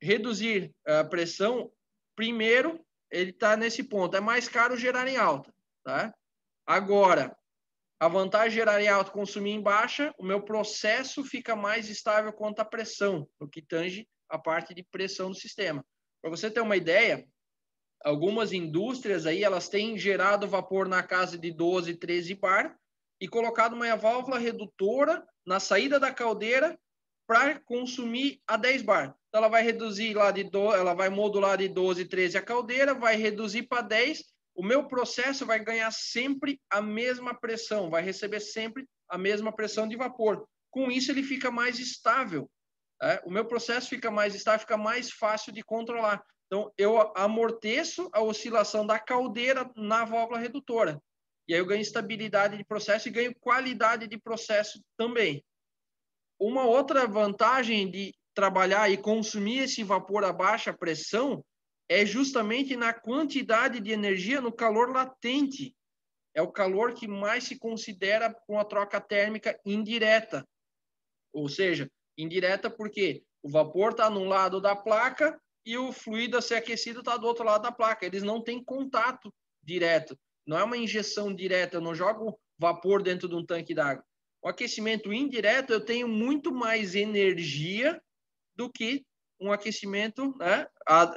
reduzir a pressão, primeiro, ele está nesse ponto. É mais caro gerar em alta. Tá? Agora, A vantagem geraria alto, consumir em baixa, o meu processo fica mais estável quanto à pressão, no que tange a parte de pressão do sistema. Para você ter uma ideia, algumas indústrias aí, elas têm gerado vapor na casa de 12, 13 bar e colocado uma válvula redutora na saída da caldeira para consumir a 10 bar. Então, ela vai reduzir lá ela vai modular de 12, 13 a caldeira, vai reduzir para 10. O meu processo vai ganhar sempre a mesma pressão, vai receber sempre a mesma pressão de vapor. Com isso, ele fica mais estável. O meu processo fica mais estável, fica mais fácil de controlar. Então, eu amorteço a oscilação da caldeira na válvula redutora. E aí eu ganho estabilidade de processo e ganho qualidade de processo também. Uma outra vantagem de trabalhar e consumir esse vapor a baixa pressão é justamente na quantidade de energia no calor latente. É o calor que mais se considera com a troca térmica indireta. Ou seja, indireta porque o vapor está num lado da placa e o fluido a ser aquecido está do outro lado da placa. Eles não têm contato direto. Não é uma injeção direta, eu não jogo vapor dentro de um tanque d'água. O aquecimento indireto, eu tenho muito mais energia do que um aquecimento, né,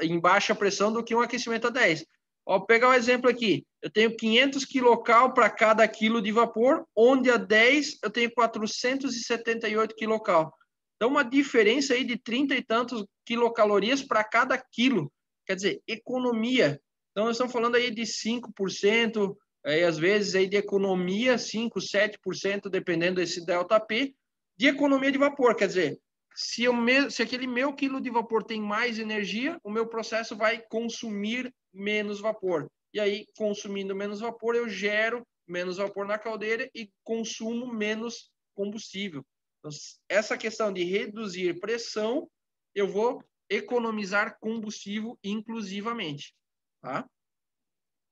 em baixa pressão do que um aquecimento a 10. Vou pegar um exemplo aqui. Eu tenho 500 kcal para cada quilo de vapor, onde a 10 eu tenho 478 kcal. Então, uma diferença aí de 30 e tantos quilocalorias para cada quilo. Quer dizer, economia. Então, nós estamos falando aí de 5%, aí, às vezes aí de economia, 5%, 7%, dependendo desse delta P, de economia de vapor. Quer dizer, se aquele meu quilo de vapor tem mais energia, o meu processo vai consumir menos vapor. E aí, consumindo menos vapor, eu gero menos vapor na caldeira e consumo menos combustível. Então, essa questão de reduzir pressão, eu vou economizar combustível inclusivamente. Tá?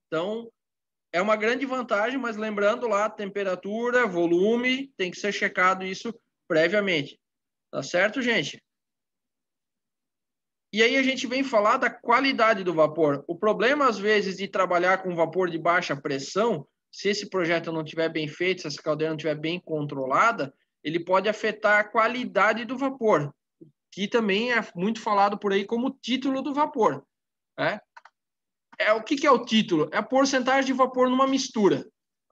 Então, é uma grande vantagem, mas lembrando lá, temperatura, volume, tem que ser checado isso previamente. Tá certo, gente? E aí a gente vem falar da qualidade do vapor. O problema, às vezes, de trabalhar com vapor de baixa pressão, se esse projeto não estiver bem feito, se essa caldeira não estiver bem controlada, ele pode afetar a qualidade do vapor, que também é muito falado por aí como título do vapor. Né? O que é o título? É a porcentagem de vapor numa mistura.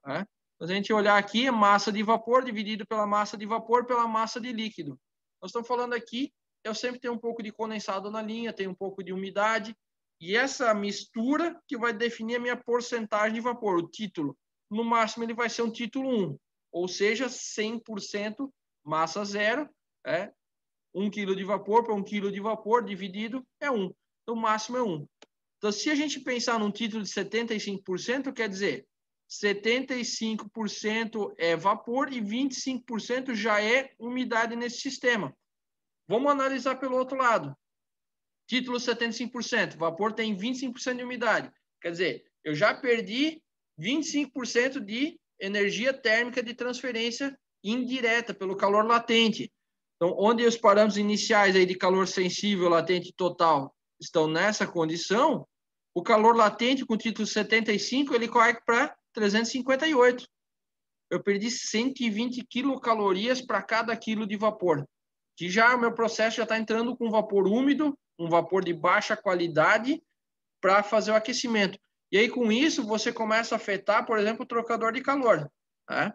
Né? Se a gente olhar aqui, é massa de vapor dividido pela massa de vapor pela massa de líquido. Nós estamos falando aqui, eu sempre tenho um pouco de condensado na linha, tenho um pouco de umidade, e essa mistura que vai definir a minha porcentagem de vapor, o título. No máximo, ele vai ser um título 1, ou seja, 100% massa zero, 1 kg de vapor para 1 kg de vapor dividido é 1. Então, o máximo é 1. Então, se a gente pensar num título de 75%, quer dizer, 75% é vapor e 25% já é umidade nesse sistema. Vamos analisar pelo outro lado. Título 75%, vapor tem 25% de umidade. Quer dizer, eu já perdi 25% de energia térmica de transferência indireta pelo calor latente. Então, onde os parâmetros iniciais aí de calor sensível, latente total estão nessa condição, o calor latente com título 75, ele corre para 358. Eu perdi 120 quilocalorias para cada quilo de vapor. Que já o meu processo já está entrando com vapor úmido, um vapor de baixa qualidade, para fazer o aquecimento. E aí, com isso, você começa a afetar, por exemplo, o trocador de calor. Né?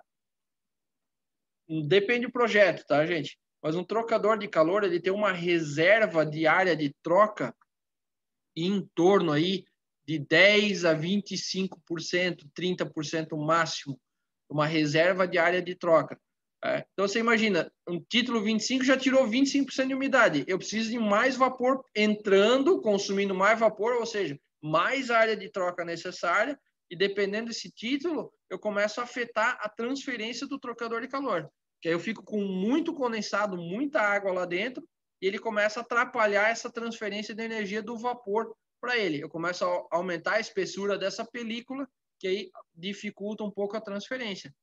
Depende do projeto, tá, gente? Mas um trocador de calor, ele tem uma reserva de área de troca em torno aí de 10 a 25%, 30% máximo, uma reserva de área de troca. Então, você imagina, um título 25 já tirou 25% de umidade. Eu preciso de mais vapor entrando, consumindo mais vapor, ou seja, mais área de troca necessária, e dependendo desse título, eu começo a afetar a transferência do trocador de calor. Que aí eu fico com muito condensado, muita água lá dentro, e ele começa a atrapalhar essa transferência de energia do vapor para ele. Eu começo a aumentar a espessura dessa película, que aí dificulta um pouco a transferência.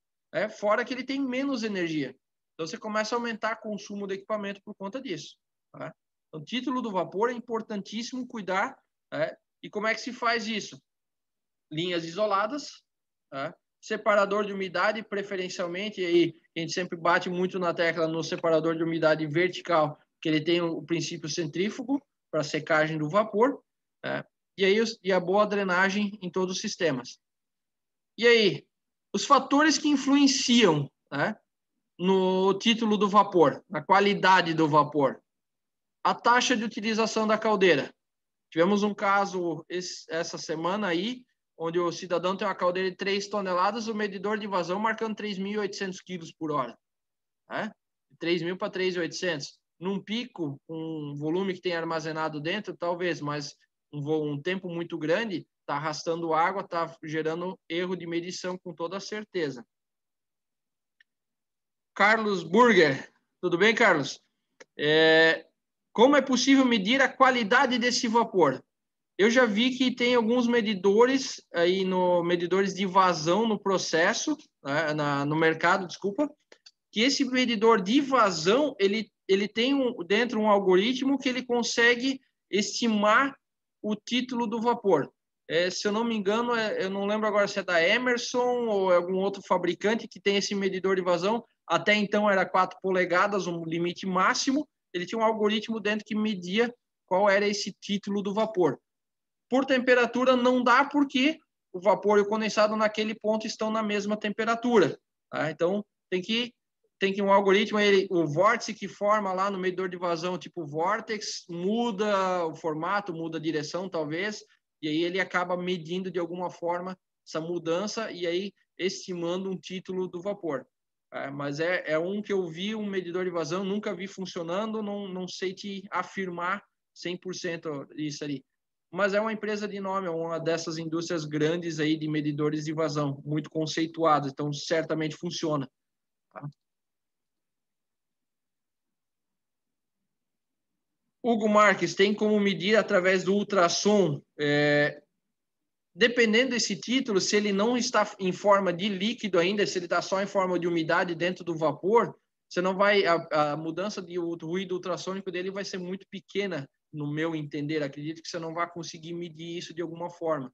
Fora que ele tem menos energia. Então, você começa a aumentar o consumo do equipamento por conta disso. Tá? Então, o título do vapor é importantíssimo cuidar. E como é que se faz isso? Linhas isoladas. Tá? separador de umidade, preferencialmente, e aí a gente sempre bate muito na tecla no separador de umidade vertical, que ele tem o princípio centrífugo para secagem do vapor, né? E a boa drenagem em todos os sistemas. E aí, os fatores que influenciam, né, no título do vapor, na qualidade do vapor. A taxa de utilização da caldeira. Tivemos um caso essa semana aí, onde o cidadão tem uma caldeira de 3 toneladas, o medidor de vazão marcando 3.800 quilos por hora. Né? De 3.000 para 3.800. Num pico, um volume que tem armazenado dentro, talvez, mas um tempo muito grande, está arrastando água, está gerando erro de medição com toda certeza. Carlos Burger. Tudo bem, Carlos? Como é possível medir a qualidade desse vapor? Eu já vi que tem alguns medidores aí medidores de vazão no processo, né, no mercado, desculpa, que esse medidor de vazão, ele tem dentro um algoritmo que ele consegue estimar o título do vapor. Se eu não me engano, eu não lembro agora se é da Emerson ou algum outro fabricante que tem esse medidor de vazão. Até então era 4 polegadas, um limite máximo. Ele tinha um algoritmo dentro que media qual era esse título do vapor. Por temperatura não dá porque o vapor e o condensado naquele ponto estão na mesma temperatura. Tá? Então tem que um algoritmo, o vórtice que forma lá no medidor de vazão, tipo Vortex, muda o formato, muda a direção talvez, e aí ele acaba medindo de alguma forma essa mudança e aí estimando um título do vapor. Mas é um que eu vi, um medidor de vazão, nunca vi funcionando, não sei te afirmar 100% isso ali. Mas é uma empresa de nome, é uma dessas indústrias grandes aí de medidores de vazão, muito conceituadas, então certamente funciona. Tá? Hugo Marques, tem como medir através do ultrassom? Dependendo desse título, se ele não está em forma de líquido ainda, se ele está só em forma de umidade dentro do vapor, você não vai, a mudança de ruído ultrassônico dele vai ser muito pequena, no meu entender. Acredito que você não vai conseguir medir isso de alguma forma.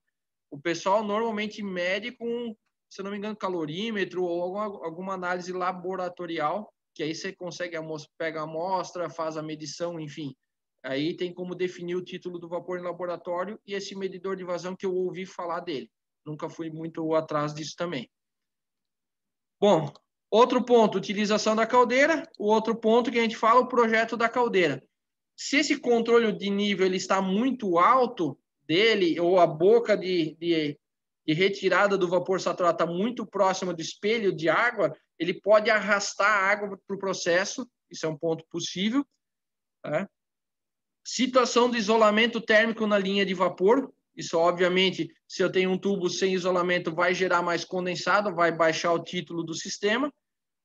O pessoal normalmente mede com, se não me engano, calorímetro ou alguma análise laboratorial, que aí você consegue, pega a amostra, faz a medição, enfim. Aí tem como definir o título do vapor em laboratório e esse medidor de vazão que eu ouvi falar dele. Nunca fui muito atrás disso também. Bom, outro ponto, utilização da caldeira. O outro ponto que a gente fala, o projeto da caldeira. Se esse controle de nível ele está muito alto dele, ou a boca de retirada do vapor saturado está muito próxima do espelho de água, ele pode arrastar a água para o processo. Isso é um ponto possível. Tá? Situação de isolamento térmico na linha de vapor. Isso, obviamente, se eu tenho um tubo sem isolamento, vai gerar mais condensado, vai baixar o título do sistema.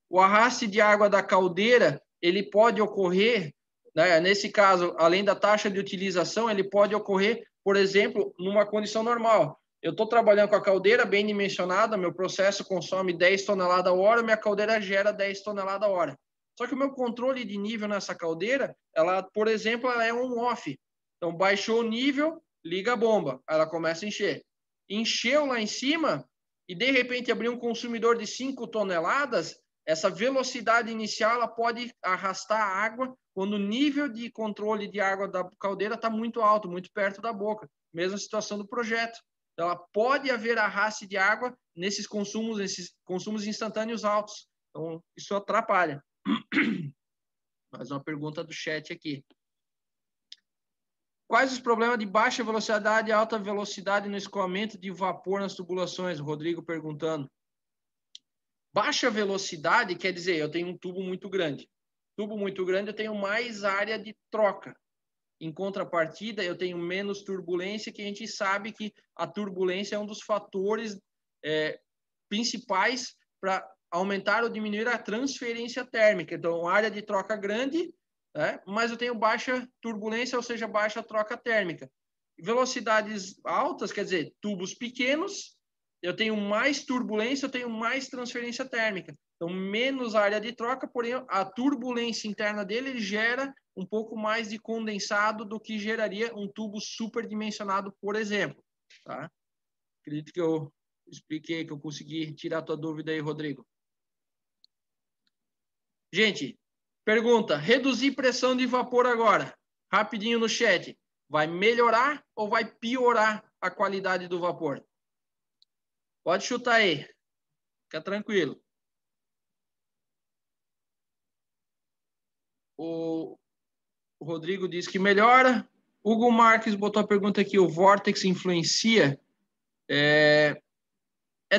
O arraste de água da caldeira, ele pode ocorrer, né, nesse caso, além da taxa de utilização, ele pode ocorrer, por exemplo, numa condição normal. Eu estou trabalhando com a caldeira bem dimensionada, meu processo consome 10 toneladas a hora, minha caldeira gera 10 toneladas a hora. Só que o meu controle de nível nessa caldeira, ela, por exemplo, ela é on-off. Então, baixou o nível, liga a bomba, ela começa a encher. Encheu lá em cima e, de repente, abriu um consumidor de 5 toneladas, essa velocidade inicial ela pode arrastar a água quando o nível de controle de água da caldeira está muito alto, muito perto da boca. Mesma situação do projeto. Então, ela pode haver arraste de água nesses consumos instantâneos altos. Então, isso atrapalha. Mais uma pergunta do chat aqui. Quais os problemas de baixa velocidade e alta velocidade no escoamento de vapor nas tubulações? O Rodrigo perguntando. Baixa velocidade quer dizer, eu tenho um tubo muito grande. Tubo muito grande, eu tenho mais área de troca. Em contrapartida, eu tenho menos turbulência, que a gente sabe que a turbulência é um dos fatores principais para aumentar ou diminuir a transferência térmica. Então, área de troca grande, né? Mas eu tenho baixa turbulência, ou seja, baixa troca térmica. Velocidades altas, quer dizer, tubos pequenos, eu tenho mais turbulência, eu tenho mais transferência térmica. Então, menos área de troca, porém, a turbulência interna dele gera um pouco mais de condensado do que geraria um tubo superdimensionado, por exemplo. Tá? Acredito que eu expliquei, que eu consegui tirar a tua dúvida aí, Rodrigo. Gente, pergunta, reduzir pressão de vapor agora, rapidinho no chat, vai melhorar ou vai piorar a qualidade do vapor? Pode chutar aí, fica tranquilo. O Rodrigo disse que melhora. Hugo Marques botou a pergunta aqui, o Vortex influencia?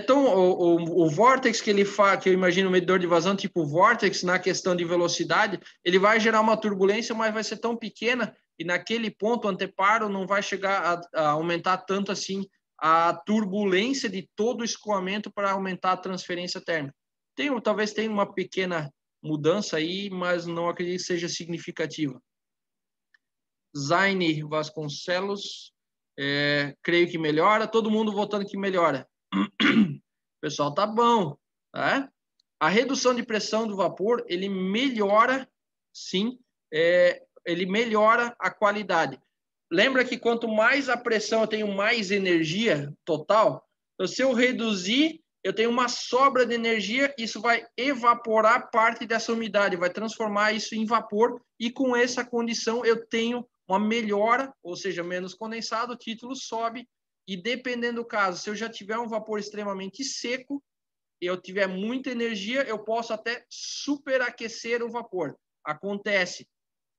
O Vortex que ele faz, que eu imagino o medidor de vazão, tipo Vortex, na questão de velocidade, ele vai gerar uma turbulência, mas vai ser tão pequena, e naquele ponto, o anteparo não vai chegar a aumentar tanto assim a turbulência de todo o escoamento para aumentar a transferência térmica. Talvez tenha uma pequena mudança aí, mas não acredito que seja significativa. Zaine Vasconcelos, creio que melhora, todo mundo votando que melhora. O pessoal tá bom, tá? A redução de pressão do vapor, ele melhora, sim, ele melhora a qualidade. Lembra que quanto mais a pressão, eu tenho mais energia total. Então, se eu reduzir, eu tenho uma sobra de energia, isso vai evaporar parte dessa umidade, vai transformar isso em vapor, e com essa condição eu tenho uma melhora, ou seja, menos condensado, o título sobe, e dependendo do caso, se eu já tiver um vapor extremamente seco, eu tiver muita energia, eu posso até superaquecer o vapor. Acontece.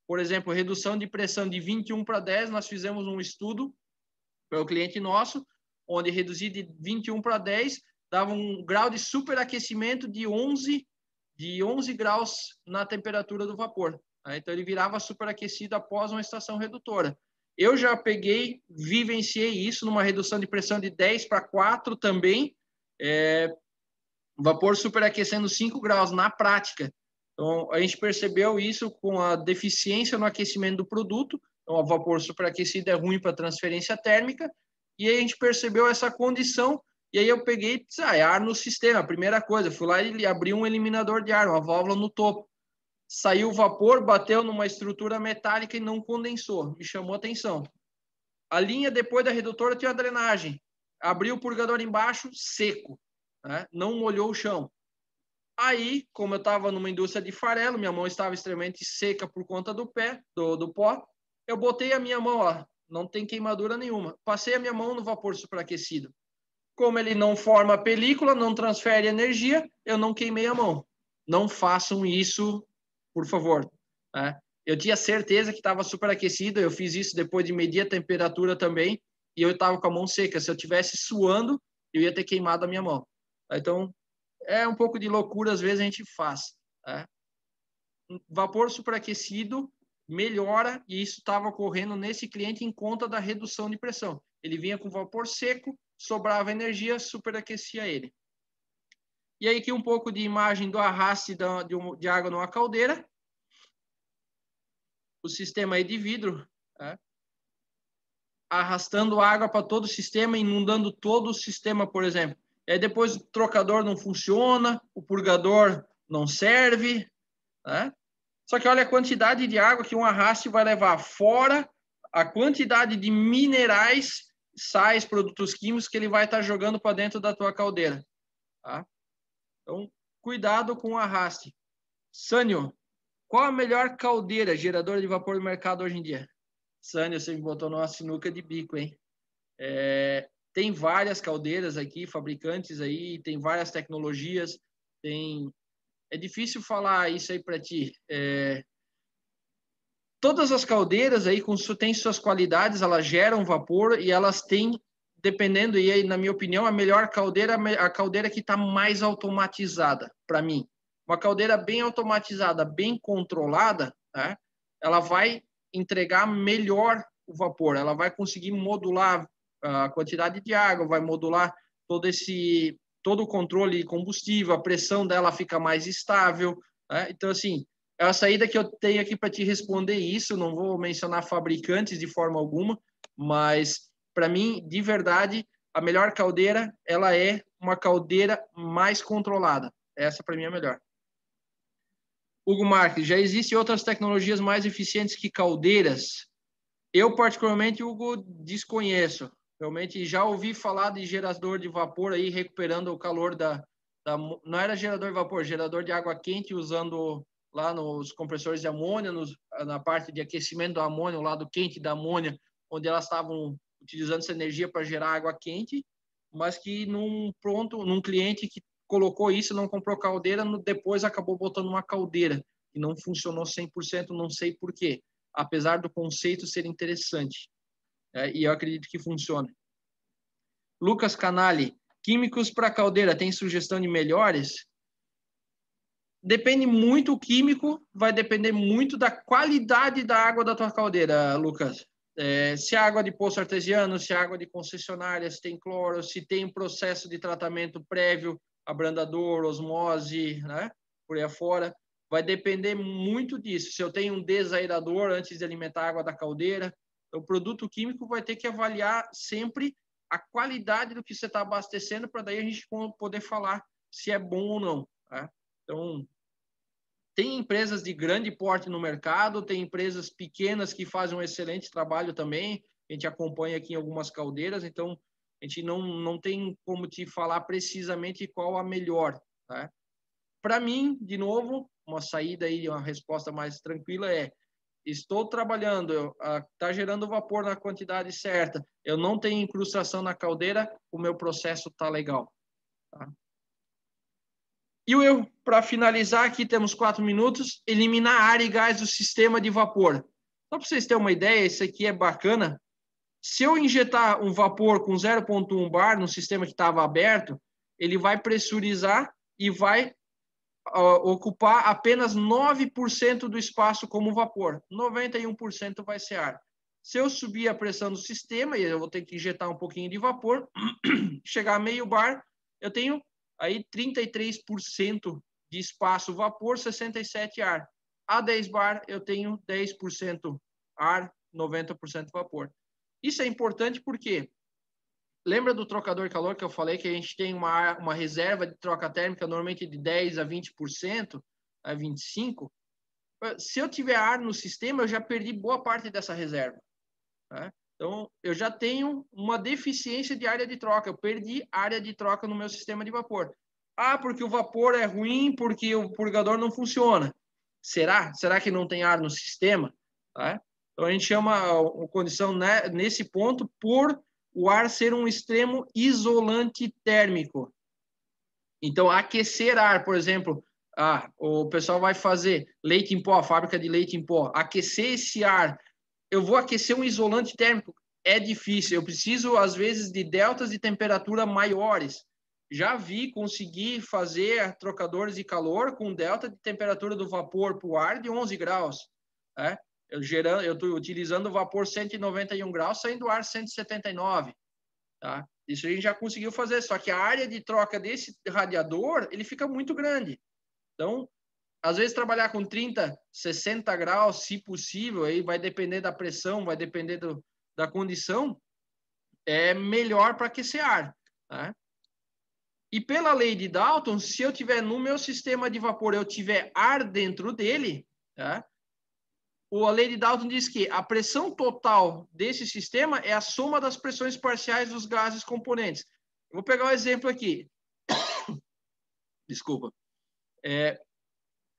Por exemplo, redução de pressão de 21 para 10, nós fizemos um estudo para o cliente nosso, onde reduzir de 21 para 10 dava um grau de superaquecimento de 11 graus na temperatura do vapor. Então, ele virava superaquecido após uma estação redutora. Eu já vivenciei isso numa redução de pressão de 10 para 4 também, vapor superaquecendo 5 graus na prática. Então, a gente percebeu isso com a deficiência no aquecimento do produto. Então, o vapor superaquecido é ruim para transferência térmica. E aí a gente percebeu essa condição. E aí eu peguei e disse, ar no sistema. A primeira coisa, fui lá e abri um eliminador de ar, uma válvula no topo. Saiu o vapor, bateu numa estrutura metálica e não condensou. Me chamou a atenção. A linha depois da redutora tinha a drenagem. Abri o purgador embaixo, seco. Né? Não molhou o chão. Aí, como eu estava numa indústria de farelo, minha mão estava extremamente seca por conta do pó, eu botei a minha mão, ó, não tem queimadura nenhuma. Passei a minha mão no vapor superaquecido. Como ele não forma película, não transfere energia, eu não queimei a mão. Não façam isso, por favor. Né? Eu tinha certeza que estava superaquecido, eu fiz isso depois de medir a temperatura também, e eu estava com a mão seca. Se eu estivesse suando, eu ia ter queimado a minha mão. Então, é um pouco de loucura, às vezes a gente faz. Né? Vapor superaquecido melhora, e isso estava ocorrendo nesse cliente em conta da redução de pressão. Ele vinha com vapor seco, sobrava energia, superaquecia ele. E aí aqui um pouco de imagem do arraste de água numa caldeira. O sistema aí de vidro, né? Arrastando água para todo o sistema, inundando todo o sistema, por exemplo. E aí depois o trocador não funciona, o purgador não serve, né? Só que olha a quantidade de água que um arraste vai levar, fora a quantidade de minerais, sais, produtos químicos que ele vai estar jogando para dentro da tua caldeira. Tá? Então, cuidado com o arraste. Sânio, qual a melhor caldeira geradora de vapor do mercado hoje em dia? Sânio, você me botou numa sinuca de bico, hein? Tem várias caldeiras aqui, fabricantes aí, tem várias tecnologias, É difícil falar isso aí para ti. Todas as caldeiras aí têm suas qualidades, elas geram vapor e elas têm, dependendo, e aí, na minha opinião, a melhor caldeira, a caldeira que está mais automatizada, para mim. Uma caldeira bem automatizada, bem controlada, né? Ela vai entregar melhor o vapor, ela vai conseguir modular a quantidade de água, vai modular todo o controle de combustível, a pressão dela fica mais estável, né? Então, assim, é a saída que eu tenho aqui para te responder isso. Não vou mencionar fabricantes de forma alguma, mas para mim, de verdade, a melhor caldeira, ela é uma caldeira mais controlada. Essa para mim é a melhor. Hugo Marques, já existem outras tecnologias mais eficientes que caldeiras? Eu particularmente, Hugo, desconheço. Realmente já ouvi falar de gerador de vapor aí recuperando o calor não era gerador de vapor, gerador de água quente usando lá nos compressores de amônia, na parte de aquecimento do amônia, o lado quente da amônia, onde elas estavam utilizando essa energia para gerar água quente, mas que num cliente que colocou isso, não comprou caldeira, depois acabou botando uma caldeira e não funcionou 100%, não sei por quê, apesar do conceito ser interessante. E eu acredito que funciona. Lucas Canali, químicos para caldeira, tem sugestão de melhores? Depende muito, o químico vai depender muito da qualidade da água da tua caldeira, Lucas. Se é água de poço artesiano, se é água de concessionária, se tem cloro, se tem um processo de tratamento prévio, abrandador, osmose, né? Por aí afora. Vai depender muito disso. Se eu tenho um desaerador antes de alimentar a água da caldeira, o produto químico vai ter que avaliar sempre a qualidade do que você está abastecendo para daí a gente poder falar se é bom ou não. Tá? Então, tem empresas de grande porte no mercado, tem empresas pequenas que fazem um excelente trabalho também, a gente acompanha aqui em algumas caldeiras, então a gente não tem como te falar precisamente qual a melhor. Tá? Para mim, de novo, uma saída aí, uma resposta mais tranquila estou trabalhando, está gerando vapor na quantidade certa, eu não tenho incrustação na caldeira, o meu processo está legal. Tá? E o erro, para finalizar, aqui temos 4 minutos, eliminar ar e gás do sistema de vapor. Só para vocês terem uma ideia, isso aqui é bacana. Se eu injetar um vapor com 0,1 bar no sistema que estava aberto, ele vai pressurizar e vai ocupar apenas 9% do espaço como vapor. 91% vai ser ar. Se eu subir a pressão do sistema, e eu vou ter que injetar um pouquinho de vapor, chegar a meio bar, eu tenho aí 33% de espaço vapor, 67% ar. A 10 bar, eu tenho 10% ar, 90% vapor. Isso é importante porque lembra do trocador de calor que eu falei que a gente tem uma reserva de troca térmica normalmente de 10% a 20%, a 25%? Se eu tiver ar no sistema, eu já perdi boa parte dessa reserva. Tá? Então, eu já tenho uma deficiência de área de troca. Eu perdi área de troca no meu sistema de vapor. Ah, porque o vapor é ruim, porque o purgador não funciona. Será? Será que não tem ar no sistema? Tá? Então, a gente chama a condição nesse ponto por o ar ser um extremo isolante térmico. Então, aquecer ar, por exemplo, o pessoal vai fazer leite em pó, a fábrica de leite em pó, aquecer esse ar, eu vou aquecer um isolante térmico, é difícil, eu preciso, às vezes, de deltas de temperatura maiores. Já vi conseguir fazer trocadores de calor com delta de temperatura do vapor para o ar de 11 graus. Né? Eu estou utilizando o vapor 191 graus, saindo ar 179. Tá? Isso a gente já conseguiu fazer, só que a área de troca desse radiador, ele fica muito grande. Então, às vezes trabalhar com 30, 60 graus, se possível, aí vai depender da pressão, vai depender da condição, é melhor para aquecer ar. Tá? E pela lei de Dalton, se eu tiver no meu sistema de vapor, eu tiver ar dentro dele, tá? A lei de Dalton diz que a pressão total desse sistema é a soma das pressões parciais dos gases componentes. Eu vou pegar um exemplo aqui. Desculpa.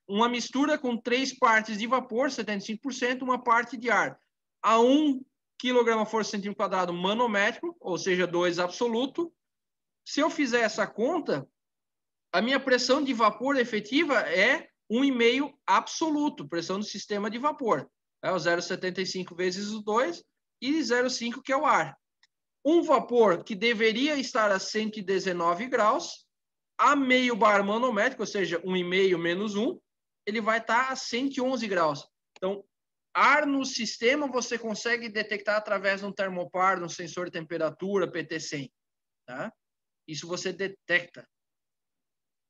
Uma mistura com 3 partes de vapor, 75%, uma parte de ar. A 1 kg força centímetro quadrado manométrico, ou seja, 2 absoluto. Se eu fizer essa conta, a minha pressão de vapor efetiva é 1,5 absoluto, pressão do sistema de vapor. É o 0,75 vezes o 2 e 0,5 que é o ar. Um vapor que deveria estar a 119 graus, a meio bar manométrico, ou seja, 1,5 menos 1, ele vai estar a 111 graus. Então, ar no sistema você consegue detectar através de um termopar, de um sensor de temperatura, PT100. Tá? Isso você detecta.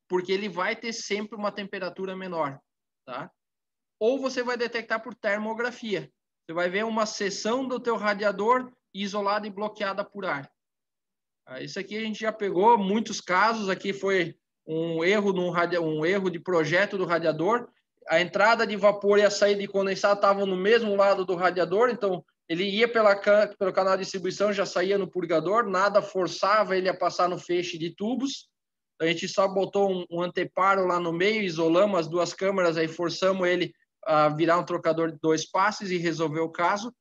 Porque ele vai ter sempre uma temperatura menor. Tá? Ou você vai detectar por termografia. Você vai ver uma seção do teu radiador isolada e bloqueada por ar. Isso aqui a gente já pegou muitos casos. Aqui foi um erro de projeto do radiador. A entrada de vapor e a saída de condensado estavam no mesmo lado do radiador, então ele ia pelo canal de distribuição, já saía no purgador, nada forçava ele a passar no feixe de tubos. A gente só botou um anteparo lá no meio, isolamos as duas câmaras, aí forçamos ele a virar um trocador de 2 passes e resolver o caso.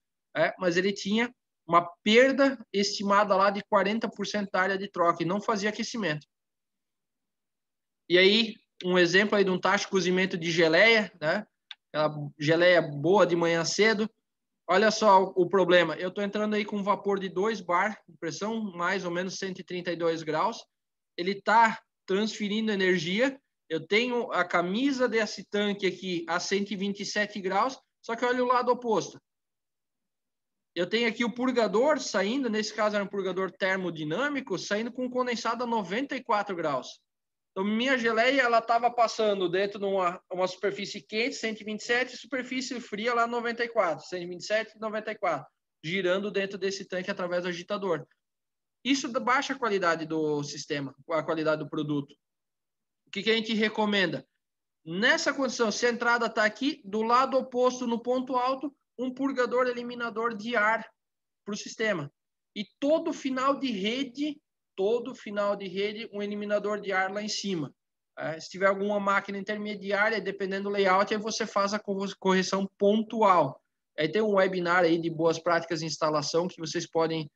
Mas ele tinha uma perda estimada lá de 40% da área de troca e não fazia aquecimento. E aí, um exemplo aí de um tacho de cozimento de geleia, né? Aquela geleia boa de manhã cedo. Olha só o problema. Eu estou entrando aí com vapor de 2 bar, pressão mais ou menos 132 graus. Ele está transferindo energia. Eu tenho a camisa desse tanque aqui a 127 graus, só que olha o lado oposto. Eu tenho aqui o purgador saindo, nesse caso era um purgador termodinâmico, saindo com condensado a 94 graus. Então, minha geleia, ela estava passando dentro de uma superfície quente, 127, superfície fria lá 94, 127 e 94, girando dentro desse tanque através do agitador. Isso baixa a qualidade do sistema, a qualidade do produto. O que a gente recomenda? Nessa condição, se a entrada está aqui, do lado oposto, no ponto alto, um purgador eliminador de ar para o sistema. E todo final de rede, um eliminador de ar lá em cima. Se tiver alguma máquina intermediária, dependendo do layout, aí você faz a correção pontual. Aí tem um webinar aí de boas práticas de instalação que vocês podem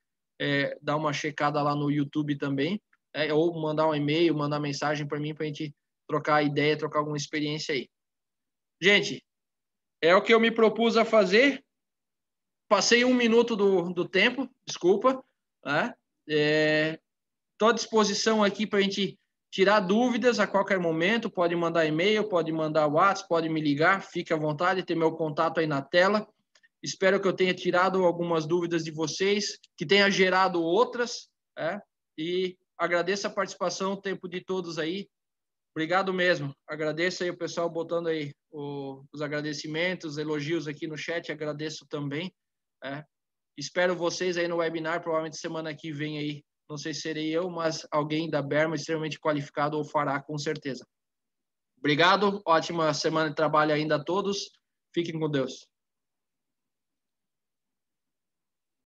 dar uma checada lá no YouTube também, ou mandar um e-mail, mandar mensagem para mim para a gente trocar ideia, trocar alguma experiência aí. Gente, é o que eu me propus a fazer. Passei 1 minuto do tempo, desculpa. Estou à disposição aqui para a gente tirar dúvidas a qualquer momento. Pode mandar e-mail, pode mandar WhatsApp, pode me ligar. Fique à vontade, tem meu contato aí na tela. Espero que eu tenha tirado algumas dúvidas de vocês, que tenha gerado outras. E agradeço a participação, o tempo de todos aí. Obrigado mesmo. Agradeço aí o pessoal botando aí os agradecimentos, elogios aqui no chat. Agradeço também. Espero vocês aí no webinar, provavelmente semana que vem aí. Não sei se serei eu, mas alguém da Berma extremamente qualificado o fará, com certeza. Obrigado. Ótima semana de trabalho ainda a todos. Fiquem com Deus.